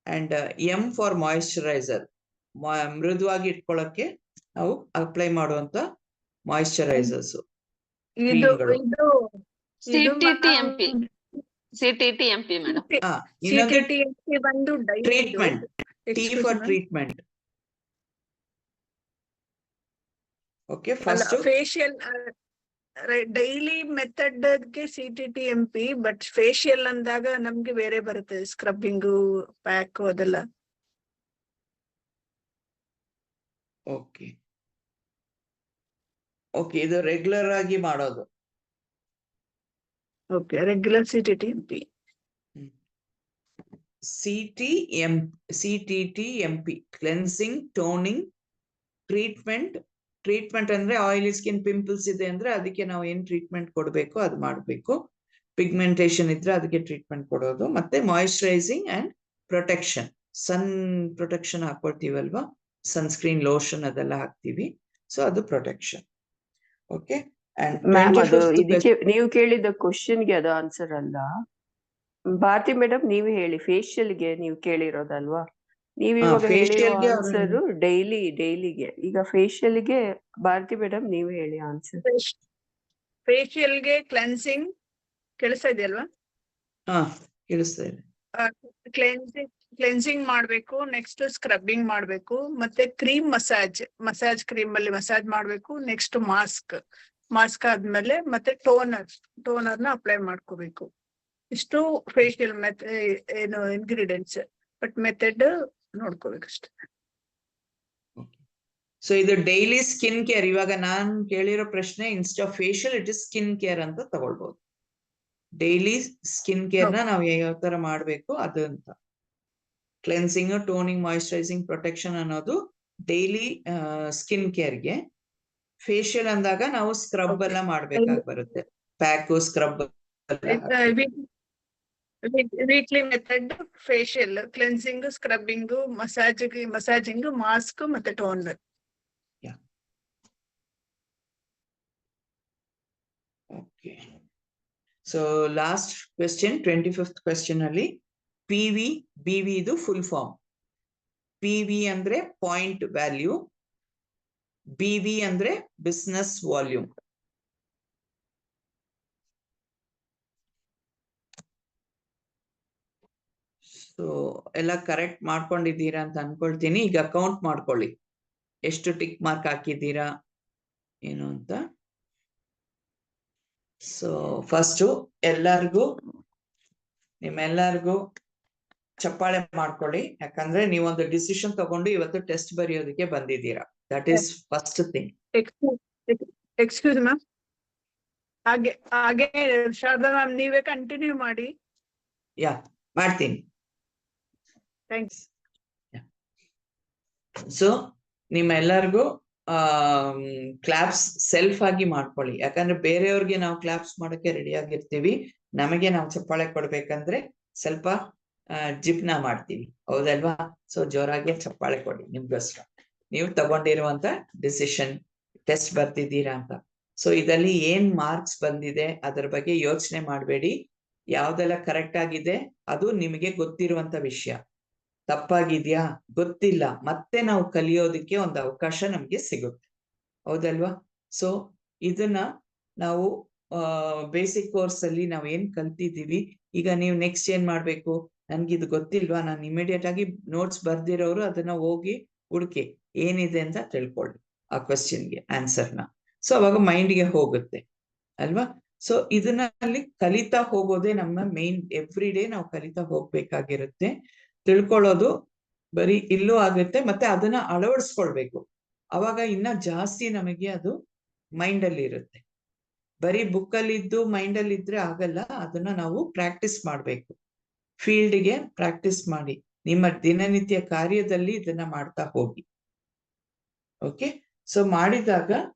and M for moisturiser, ಮೃದುವಾಗಿ ಇಟ್ಕೊಳ್ಳಕ್ಕೆ ನಾವು ಅಪ್ಲೈ ಮಾಡುವಂತ ಮಾಯಿಶ್ಚರೈಸರ್ಸ್. CTTMP madam. ಇನ್ನೊಂದು treatment, T for treatment. Okay, first facial daily ಮೆಥಡ್ಗೆ CTTMP, ಬಟ್ ಫೇಶಿಯಲ್ ಅಂದಾಗ ನಮ್ಗೆ ಬೇರೆ ಬರುತ್ತೆ, ಸ್ಕ್ರಬ್ಬಿಂಗು, ಪ್ಯಾಕ್ ಅದೆಲ್ಲ. ಓಕೆ ಓಕೆ, ಇದು ರೆಗ್ಯುಲರ್ ಆಗಿ ಮಾಡೋದು. Okay, regular CTTMP. CTTMP cleansing, toning, treatment. Treatment ಅಂದ್ರೆ ಆಯಿಲಿ ಸ್ಕಿನ್, ಪಿಂಪಲ್ಸ್ ಇದೆ ಅಂದ್ರೆ ಅದಕ್ಕೆ ನಾವು ಏನ್ ಟ್ರೀಟ್ಮೆಂಟ್ ಕೊಡಬೇಕು ಅದು ಮಾಡಬೇಕು. ಪಿಗ್ಮೆಂಟೇಶನ್ ಇದ್ರೆ ಅದಕ್ಕೆ ಟ್ರೀಟ್ಮೆಂಟ್ ಕೊಡೋದು. ಮತ್ತೆ moisturising and protection, sun protection ಹಾಕೊಳ್ತೀವಲ್ವಾ, ಸನ್ಸ್ಕ್ರೀನ್, ಲೋಷನ್ ಅದೆಲ್ಲ ಹಾಕ್ತಿವಿ. ಸೊ ಅದು ಪ್ರೊಟೆಕ್ಷನ್. ಓಕೆ. ಮ್ಯಾಮ್, ಅದು ಇದಕ್ಕೆ ನೀವು ಕೇಳಿದ ಕ್ವಶನ್ಗೆ ಅದು ಆನ್ಸರ್ ಅಲ್ಲ. ಭಾರತಿ ಮೇಡಮ್, ನೀವು ಹೇಳಿ. ಫೇಶಿಯಲ್ಗೆ ನೀವು ಕೇಳಿರೋದಲ್ವಾ? ನೀವು ಇವಾಗ ಹೇಳಿರೋ ಆನ್ಸರ್ ಡೈಲಿಗೆ. ಈಗ ಫೇಶಿಯಲ್ಗೆ ಭಾರತಿ ಮೇಡಮ್ ನೀವು ಹೇಳಿ ಆನ್ಸರ್. ಫೇಶಿಯಲ್ಗೆ ಕ್ಲೆನ್ಸಿಂಗ್ ಕೇಳಿಸ್ತಾ ಇದೆಯಲ್ವಾ? ಕೇಳಿಸ್ತಾ ಇದೆ. ಕ್ಲೆನ್ಸಿಂಗ್ ಮಾಡ್ಬೇಕು, ನೆಕ್ಸ್ಟ್ ಸ್ಕ್ರಬ್ಬಿಂಗ್ ಮಾಡ್ಬೇಕು, ಮತ್ತೆ ಕ್ರೀಮ್ ಮಸಾಜ್ ಕ್ರೀಮ್ ಅಲ್ಲಿ ಮಸಾಜ್ ಮಾಡ್ಬೇಕು. ನೆಕ್ಸ್ಟ್ ಮಾಸ್ಕ್ ಆದ್ಮೇಲೆ ಮತ್ತೆ ಟೋನರ್ನ ಅಪ್ಲೈ ಮಾಡ್ಕೋಬೇಕು. ಇಷ್ಟು ಫೇಶಿಯಲ್ ಏನು ಇಂಗ್ರೀಡಿಯೆಂಟ್ಸ್, ಬಟ್ ಮೆಥಡ್ ನೋಡ್ಕೋಬೇಕಷ್ಟೆ. ಸೊ ಇದು ಡೈಲಿ ಸ್ಕಿನ್ ಕೇರ್. ಇವಾಗ ನಾನ್ ಕೇಳಿರೋ ಪ್ರಶ್ನೆ, insta facial it is skin care ಅಂತ ತಗೊಳ್ಬಹುದು. ಡೈಲಿ ಸ್ಕಿನ್ ಕೇರ್ ನ ನಾವು ಯಾವ ತರ ಮಾಡ್ಬೇಕು ಅದು ಅಂತ. ಕ್ಲೆನ್ಸಿಂಗ್, ಟೋನಿಂಗ್, ಮಾಯಿಶ್ಚರೈಸಿಂಗ್, ಪ್ರೊಟೆಕ್ಷನ್ ಅನ್ನೋದು ಡೈಲಿ ಸ್ಕಿನ್ ಕೇರ್ಗೆ. ಫೇಶಿಯಲ್ ಅಂದಾಗ ನಾವು ಸ್ಕ್ರಬ್ ಎಲ್ಲ ಮಾಡ್ಬೇಕಾಗಿ ಬರುತ್ತೆ, pack scrub weekly method facial, cleansing, scrubbing, massaging, mask ಮತ್ತೆ toner. Okay. So last question, 25th question ಅಲ್ಲಿ PV, BV ಇದು ಫುಲ್ ಫಾರ್ಮ್. PV ಅಂದ್ರೆ ಪಾಯಿಂಟ್ ವ್ಯಾಲ್ಯೂ, BV ಅಂದ್ರೆ ಬಿಸ್ನೆಸ್ ವಾಲ್ಯೂಮ್. ಸೊ ಎಲ್ಲ ಕರೆಕ್ಟ್ ಮಾಡ್ಕೊಂಡಿದ್ದೀರಾ ಅಂತ ಅನ್ಕೊಳ್ತೀನಿ. ಈಗ ಕೌಂಟ್ ಮಾಡ್ಕೊಳ್ಳಿ, ಎಷ್ಟು ಟಿಕ್ ಮಾರ್ಕ್ ಹಾಕಿದ್ದೀರಾ ಏನು ಅಂತ. ಸೊ ಫಸ್ಟ್ ನಿಮ್ಮೆಲ್ಲರಿಗೂ ಚಪ್ಪಾಳೆ ಮಾಡ್ಕೊಳ್ಳಿ, ಯಾಕಂದ್ರೆ ನೀವೊಂದು ಡಿಸಿಷನ್ ತಗೊಂಡು ಇವತ್ತು ಟೆಸ್ಟ್ ಬರೆಯೋದಕ್ಕೆ ಬಂದಿದ್ದೀರಾ. That is first thing. Excuse ma'am, ಹಾಗೆ ಶಾರದಾ ಮ್ಯಾಮ್ ನೀವೇ ಕಂಟಿನ್ಯೂ ಮಾಡಿ. ಮಾಡ್ತೀನಿ. ಥ್ಯಾಂಕ್ಸ್. ಸೊ ನಿಮ್ಮೆಲ್ಲರಿಗೂ ಕ್ಲಾಪ್ಸ್ ಸೆಲ್ಫ್ ಆಗಿ ಮಾಡ್ಕೊಳ್ಳಿ, ಯಾಕಂದ್ರೆ ಬೇರೆಯವ್ರಿಗೆ ನಾವು ಕ್ಲಾಪ್ಸ್ ಮಾಡೋಕೆ ರೆಡಿ ಆಗಿರ್ತೀವಿ, ನಮಗೆ ನಾವು ಚಪ್ಪಾಳೆ ಕೊಡ್ಬೇಕಂದ್ರೆ ಸ್ವಲ್ಪ ಜಿಪ್ನ ಮಾಡ್ತೀವಿ, ಹೌದಲ್ವಾ? ಸೊ ಜೋರಾಗಿ ಚಪ್ಪಾಳೆ ಕೊಡಿ ನಿಮ್ಗೋಸ್ಕರ, ನೀವು ತಗೊಂಡಿರುವಂತ ಡಿಸಿಷನ್, ಟೆಸ್ಟ್ ಬರ್ತಿದ್ದೀರಾ ಅಂತ. ಸೊ ಇದರಲ್ಲಿ ಏನ್ ಮಾರ್ಕ್ಸ್ ಬಂದಿದೆ ಅದರ ಬಗ್ಗೆ ಯೋಚನೆ ಮಾಡಬೇಡಿ. ಯಾವ್ದೆಲ್ಲ ಕರೆಕ್ಟ್ ಆಗಿದೆ ಅದು ನಿಮಗೆ ಗೊತ್ತಿರುವಂತ ವಿಷಯ, ತಪ್ಪಾಗಿದ್ಯಾ ಗೊತ್ತಿಲ್ಲ, ಮತ್ತೆ ನಾವು ಕಲಿಯೋದಕ್ಕೆ ಒಂದು ಅವಕಾಶ ನಮ್ಗೆ ಸಿಗುತ್ತೆ, ಹೌದಲ್ವಾ? ಸೊ ಇದನ್ನ ನಾವು ಬೇಸಿಕ್ ಕೋರ್ಸ್ ಅಲ್ಲಿ ನಾವ್ ಏನ್ ಕಲ್ತಿದ್ದೀವಿ, ಈಗ ನೀವು ನೆಕ್ಸ್ಟ್ ಏನ್ ಮಾಡ್ಬೇಕು, ನನ್ಗೆ ಇದು ಗೊತ್ತಿಲ್ವಾ, ನಾನು ಇಮಿಡಿಯೇಟ್ ಆಗಿ ನೋಟ್ಸ್ ಬರ್ದಿರೋರು ಅದನ್ನ ಹೋಗಿ ಹುಡುಕಿ ಏನಿದೆ ಅಂತ ತಿಳ್ಕೊಳ್ಳಿ ಆ ಕ್ವೆಶ್ಚನ್ಗೆ ಆನ್ಸರ್ನ. ಸೊ ಅವಾಗ ಮೈಂಡ್ಗೆ ಹೋಗುತ್ತೆ ಅಲ್ವಾ? ಸೊ ಇದನ್ನ ಅಲ್ಲಿ ಕಲಿತಾ ಹೋಗೋದೇ ನಮ್ಮ ಮೇನ್. ಎವ್ರಿ ಡೇ ನಾವು ಕಲಿತಾ ಹೋಗ್ಬೇಕಾಗಿರುತ್ತೆ. ತಿಳ್ಕೊಳ್ಳೋದು ಬರೀ ಇಲ್ಲೂ ಆಗುತ್ತೆ, ಮತ್ತೆ ಅದನ್ನ ಅಳವಡಿಸ್ಕೊಳ್ಬೇಕು, ಅವಾಗ ಇನ್ನ ಜಾಸ್ತಿ ನಮಗೆ ಅದು ಮೈಂಡ್ ಅಲ್ಲಿ ಇರುತ್ತೆ. ಬರೀ ಬುಕ್ ಅಲ್ಲಿ ಇದ್ದು ಮೈಂಡ್ ಅಲ್ಲಿ ಇದ್ರೆ ಆಗಲ್ಲ, ಅದನ್ನ ನಾವು ಪ್ರಾಕ್ಟೀಸ್ ಮಾಡ್ಬೇಕು. ಫೀಲ್ಡ್ಗೆ ಪ್ರಾಕ್ಟೀಸ್ ಮಾಡಿ, ನಿಮ್ಮ ದಿನನಿತ್ಯ ಕಾರ್ಯದಲ್ಲಿ ಇದನ್ನ ಮಾಡ್ತಾ ಹೋಗಿ. ಓಕೆ, ಸೊ ಮಾಡಿದಾಗ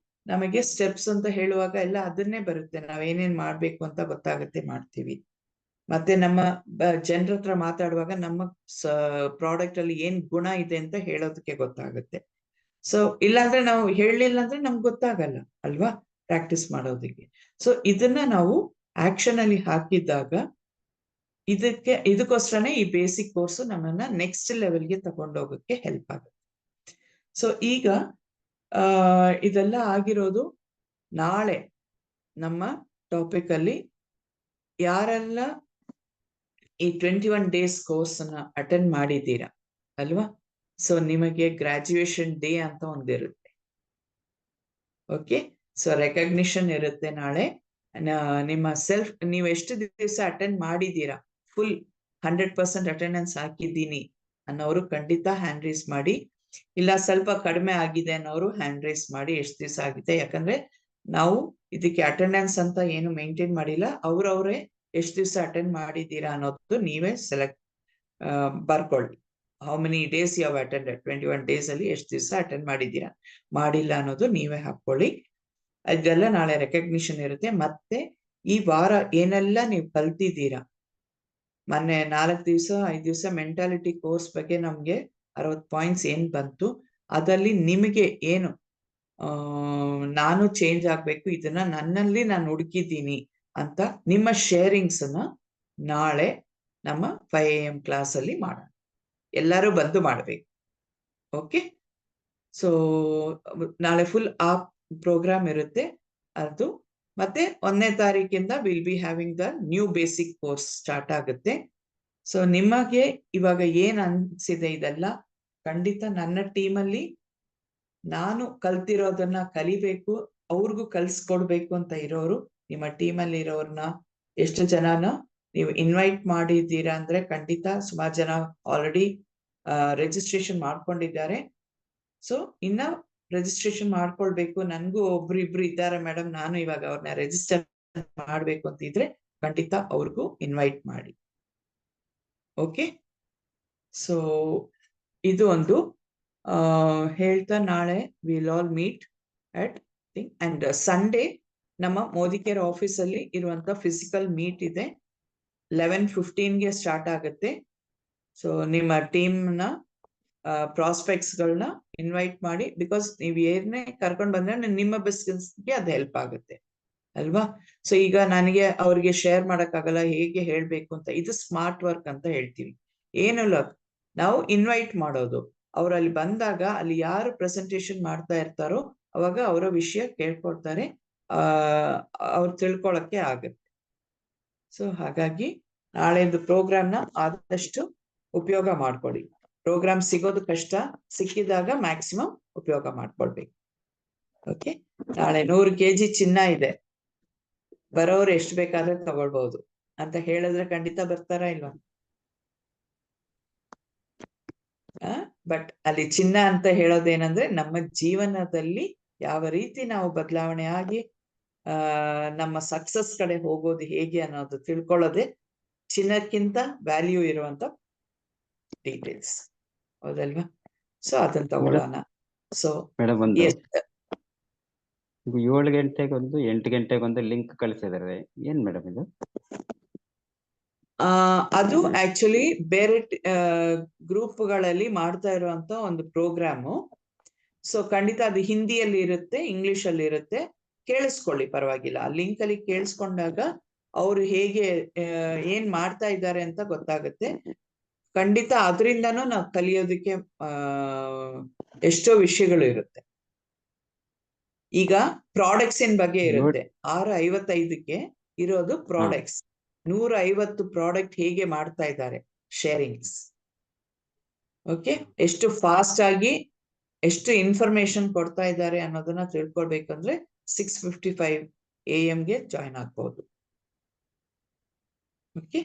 ನಮಗೆ ಸ್ಟೆಪ್ಸ್ ಅಂತ ಹೇಳುವಾಗ ಎಲ್ಲ ಅದನ್ನೇ ಬರುತ್ತೆ, ನಾವೇನೇನ್ ಮಾಡ್ಬೇಕು ಅಂತ ಗೊತ್ತಾಗುತ್ತೆ, ಮಾಡ್ತೀವಿ. ಮತ್ತೆ ನಮ್ಮ ಜನರ ಹತ್ರ ಮಾತಾಡುವಾಗ ನಮ್ಮ ಪ್ರಾಡಕ್ಟ್ ಅಲ್ಲಿ ಏನ್ ಗುಣ ಇದೆ ಅಂತ ಹೇಳೋದಕ್ಕೆ ಗೊತ್ತಾಗುತ್ತೆ. ಸೊ ಇಲ್ಲಾಂದ್ರೆ ನಾವು ಹೇಳಲಿಲ್ಲ ಅಂದ್ರೆ ನಮ್ಗೆ ಗೊತ್ತಾಗಲ್ಲ ಅಲ್ವಾ, ಪ್ರಾಕ್ಟೀಸ್ ಮಾಡೋದಕ್ಕೆ. ಸೊ ಇದನ್ನ ನಾವು ಆಕ್ಷನ್ ಅಲ್ಲಿ ಹಾಕಿದಾಗ ಇದಕ್ಕೋಸ್ಕರನೇ ಈ ಬೇಸಿಕ್ ಕೋರ್ಸ್ ನಮ್ಮನ್ನ ನೆಕ್ಸ್ಟ್ ಲೆವೆಲ್ಗೆ ತಗೊಂಡೋಗಕ್ಕೆ ಹೆಲ್ಪ್ ಆಗುತ್ತೆ. ಸೊ ಈಗ ಇದೆಲ್ಲ ಆಗಿರೋದು ನಾಳೆ ನಮ್ಮ ಟಾಪಿಕ್ ಅಲ್ಲಿ ಯಾರೆಲ್ಲ ಈ 21 days ಕೋರ್ಸ್ ಅನ್ನ ಅಟೆಂಡ್ ಮಾಡಿದ್ದೀರಾ ಅಲ್ವಾ? ಸೊ ನಿಮಗೆ ಗ್ರಾಜುಯೇಷನ್ ಡೇ ಅಂತ ಒಂದಿರುತ್ತೆ. ಓಕೆ, ಸೊ ರೆಕಗ್ನಿಷನ್ ಇರುತ್ತೆ ನಾಳೆ. ನಿಮ್ಮ ಸೆಲ್ಫ್ ನೀವು ಎಷ್ಟು ದಿವಸ ಅಟೆಂಡ್ ಮಾಡಿದ್ದೀರಾ, ಫುಲ್ 100% ಅಟೆಂಡೆನ್ಸ್ ಹಾಕಿದ್ದೀನಿ ಅನ್ನೋರು ಖಂಡಿತ ಹ್ಯಾಂಡ್ ರೈಸ್ ಮಾಡಿ. ಇಲ್ಲ ಸ್ವಲ್ಪ ಕಡಿಮೆ ಆಗಿದೆ ಅನ್ನೋರು ಹ್ಯಾಂಡ್ ರೈಸ್ ಮಾಡಿ ಎಷ್ಟು ದಿವಸ ಆಗಿದೆ. ಯಾಕಂದ್ರೆ ನಾವು ಇದಕ್ಕೆ ಅಟೆಂಡೆನ್ಸ್ ಅಂತ ಏನು ಮೇಂಟೈನ್ ಮಾಡಿಲ್ಲ, ಅವ್ರವ್ರೇ ಎಷ್ಟು ದಿವಸ ಅಟೆಂಡ್ ಮಾಡಿದ್ದೀರಾ ಅನ್ನೋದು ನೀವೇ ಬರ್ಕೊಳ್ಳಿ. How many days you have attended, 21 days ಅಲ್ಲಿ ಎಷ್ಟು ದಿವಸ ಅಟೆಂಡ್ ಮಾಡಿದ್ದೀರಾ, ಮಾಡಿಲ್ಲ ಅನ್ನೋದು ನೀವೇ ಹಾಕೊಳ್ಳಿ. ಅದೆಲ್ಲ ನಾಳೆ ರೆಕಗ್ನಿಷನ್ ಇರುತ್ತೆ. ಮತ್ತೆ ಈ ವಾರ ಏನೆಲ್ಲ ನೀವು ಕಲ್ತಿದ್ದೀರಾ, ಮೊನ್ನೆ 4 ದಿವಸ 5 ದಿವಸ ಮೆಂಟಾಲಿಟಿ ಕೋರ್ಸ್ ಬಗ್ಗೆ ನಮ್ಗೆ 60 ಪಾಯಿಂಟ್ಸ್ ಏನ್ ಬಂತು, ಅದಲ್ಲಿ ನಿಮಗೆ ಏನು ನಾನು ಚೇಂಜ್ ಆಗ್ಬೇಕು, ಇದನ್ನ ನನ್ನಲ್ಲಿ ನಾನು ಹುಡುಕಿದ್ದೀನಿ ಅಂತ ನಿಮ್ಮ ಶೇರಿಂಗ್ಸ್ ಅನ್ನ ನಾಳೆ ನಮ್ಮ 5 AM ಕ್ಲಾಸ್ ಅಲ್ಲಿ ಮಾಡೋಣ. ಎಲ್ಲರೂ ಬಂದು ಮಾಡ್ಬೇಕು. ಓಕೆ, ಸೊ ನಾಳೆ ಫುಲ್ ಆ ಪ್ರೋಗ್ರಾಮ್ ಇರುತ್ತೆ ಅದು. ಮತ್ತೆ 1ನೇ ತಾರೀಕಿಂದ will be having the new basic course start ಆಗುತ್ತೆ. ಸೊ ನಿಮಗೆ ಇವಾಗ ಏನ್ ಅನ್ಸಿದೆ ಇದೆಲ್ಲ, ಖಂಡಿತ ನನ್ನ ಟೀಮಲ್ಲಿ ನಾನು ಕಲ್ತಿರೋದನ್ನ ಕಲಿಬೇಕು, ಅವ್ರಿಗೂ ಕಲ್ಸ್ಕೊಡ್ಬೇಕು ಅಂತ ಇರೋರು, ನಿಮ್ಮ ಟೀಮಲ್ಲಿ ಇರೋರ್ನ ಎಷ್ಟು ಜನನ ನೀವು ಇನ್ವೈಟ್ ಮಾಡಿದ್ದೀರಾ ಅಂದ್ರೆ ಖಂಡಿತ ಸುಮಾರು ಜನ ಆಲ್ರೆಡಿ ರಿಜಿಸ್ಟ್ರೇಷನ್ ಮಾಡ್ಕೊಂಡಿದ್ದಾರೆ. ಸೊ ಇನ್ನ ರಿಜಿಸ್ಟ್ರೇಷನ್ ಮಾಡ್ಕೊಳ್ಬೇಕು. ನನ್ಗೂ ಒಬ್ರು ಇದ್ದಾರೆ ಮೇಡಮ್, ನಾನು ಇವಾಗ ಅವ್ರನ್ನ ರಿಜಿಸ್ಟರ್ ಮಾಡ್ಬೇಕು ಅಂತಿದ್ರೆ ಖಂಡಿತ ಅವ್ರಿಗೂ ಇನ್ವೈಟ್ ಮಾಡಿ. ಓಕೆ, ಸೊ ಇದು ಒಂದು ಹೇಳ್ತಾ ನಾಳೆ will all meet at and Sunday ನಮ್ಮ ಮೋದಿಕೇರ್ ಆಫೀಸ್ ಅಲ್ಲಿ ಇರುವಂತ ಫಿಸಿಕಲ್ ಮೀಟ್ ಇದೆ. 11:15ಗೆ ಸ್ಟಾರ್ಟ್ ಆಗುತ್ತೆ. ಸೊ ನಿಮ್ಮ ಟೀಮ್ ನ ಪ್ರಾಸ್ಪೆಕ್ಟ್ಸ್ ಗಳನ್ನ ಇನ್ವೈಟ್ ಮಾಡಿ, ಬಿಕಾಸ್ ನೀವು ಏನೇ ಕರ್ಕೊಂಡ್ ಬಂದ್ರೆ ನಿಮ್ಮ ಬಿಸ್ನೆಸ್ಗೆ ಅದು ಹೆಲ್ಪ್ ಆಗುತ್ತೆ ಅಲ್ವಾ. ಸೊ ಈಗ ನನಗೆ ಅವ್ರಿಗೆ ಶೇರ್ ಮಾಡಕ್ಕಾಗಲ್ಲ, ಹೇಗೆ ಹೇಳ್ಬೇಕು ಅಂತ. ಇದು ಸ್ಮಾರ್ಟ್ ವರ್ಕ್ ಅಂತ ಹೇಳ್ತೀವಿ. ಏನಿಲ್ಲ, ನಾವು ಇನ್ವೈಟ್ ಮಾಡೋದು. ಅವ್ರು ಅಲ್ಲಿ ಬಂದಾಗ ಅಲ್ಲಿ ಯಾರು ಪ್ರೆಸೆಂಟೇಶನ್ ಮಾಡ್ತಾ ಇರ್ತಾರೋ ಅವಾಗ ಅವರ ವಿಷಯ ಕೇಳ್ಕೊಡ್ತಾರೆ, ಅವ್ರು ತಿಳ್ಕೊಳಕ್ಕೆ ಆಗುತ್ತೆ. ಸೊ ಹಾಗಾಗಿ ನಾಳೆದು ಪ್ರೋಗ್ರಾಮ್ನ ಆದಷ್ಟು ಉಪಯೋಗ ಮಾಡ್ಕೊಳ್ಳಿ. ಪ್ರೋಗ್ರಾಮ್ ಸಿಗೋದು ಕಷ್ಟ, ಸಿಕ್ಕಿದಾಗ ಮ್ಯಾಕ್ಸಿಮಮ್ ಉಪಯೋಗ ಮಾಡ್ಕೊಳ್ಬೇಕು. ಓಕೆ, ನಾಳೆ 100 kg ಚಿನ್ನ ಇದೆ, ಬರೋರು ಎಷ್ಟು ಬೇಕಾದ್ರೆ ತಗೊಳ್ಬಹುದು ಅಂತ ಹೇಳಿದ್ರೆ ಖಂಡಿತ ಬರ್ತಾರಾ ಇಲ್ವಾ? ಬಟ್ ಅಲ್ಲಿ ಚಿನ್ನ ಅಂತ ಹೇಳೋದೇನಂದ್ರೆ ನಮ್ಮ ಜೀವನದಲ್ಲಿ ಯಾವ ರೀತಿ ನಾವು ಬದಲಾವಣೆ ಆಗಿ ನಮ್ಮ ಸಕ್ಸಸ್ ಕಡೆ ಹೋಗೋದು ಹೇಗೆ ಅನ್ನೋದು ತಿಳ್ಕೊಳ್ಳೋದೆ ಚಿನ್ನಕ್ಕಿಂತ ವ್ಯಾಲ್ಯೂ ಇರುವಂತ ಡೀಟೇಲ್ಸ್, ಹೌದಲ್ವಾ? ಸೊ ಅದನ್ನ ತಗೊಳ್ಳೋಣ. ಸೊ ಮೇಡಮ್, ಒಂದು 7 ಗಂಟೆಗೊಂದು 8 ಗಂಟೆಗೊಂದು ಲಿಂಕ್ ಕಳಿಸಿದ್ದಾರೆ, ಏನ್ ಮೇಡಮ್ ಇದು? ಅದು ಆಕ್ಚುಲಿ ಬೇರೆ ಗ್ರೂಪ್ಗಳಲ್ಲಿ ಮಾಡ್ತಾ ಇರುವಂತ ಒಂದು ಪ್ರೋಗ್ರಾಮು. ಸೊ ಖಂಡಿತ ಅದು ಹಿಂದಿಯಲ್ಲಿ ಇರುತ್ತೆ, ಇಂಗ್ಲಿಷ್ ಅಲ್ಲಿ ಇರುತ್ತೆ. ಕೇಳಿಸ್ಕೊಳ್ಳಿ, ಪರವಾಗಿಲ್ಲ. ಆ ಲಿಂಕ್ ಅಲ್ಲಿ ಕೇಳಿಸ್ಕೊಂಡಾಗ ಅವ್ರು ಹೇಗೆ ಏನ್ ಮಾಡ್ತಾ ಇದ್ದಾರೆ ಅಂತ ಗೊತ್ತಾಗುತ್ತೆ. ಖಂಡಿತ ಅದರಿಂದನೂ ನಾವು ಕಲಿಯೋದಕ್ಕೆ ಎಷ್ಟೋ ವಿಷಯಗಳು ಇರುತ್ತೆ. ಈಗ ಪ್ರಾಡಕ್ಟ್ಸ್ ಇನ್ ಬಗ್ಗೆ ಇರುತ್ತೆ. 6:55ಕ್ಕೆ ಇರೋದು ಪ್ರಾಡಕ್ಟ್ಸ್. 150 ಪ್ರಾಡಕ್ಟ್ ಹೇಗೆ ಮಾಡ್ತಾ ಇದ್ದಾರೆ ಶೇರಿಂಗ್ಸ್. ಓಕೆ, ಎಷ್ಟು ಫಾಸ್ಟ್ ಆಗಿ ಎಷ್ಟು ಇನ್ಫಾರ್ಮೇಶನ್ ಕೊಡ್ತಾ ಇದ್ದಾರೆ ಅನ್ನೋದನ್ನ ತಿಳ್ಕೊಳ್ಬೇಕಂದ್ರೆ 6:55 AM ಗೆ ಜಾಯ್ನ್ ಆಗ್ಬಹುದು. ಓಕೆ.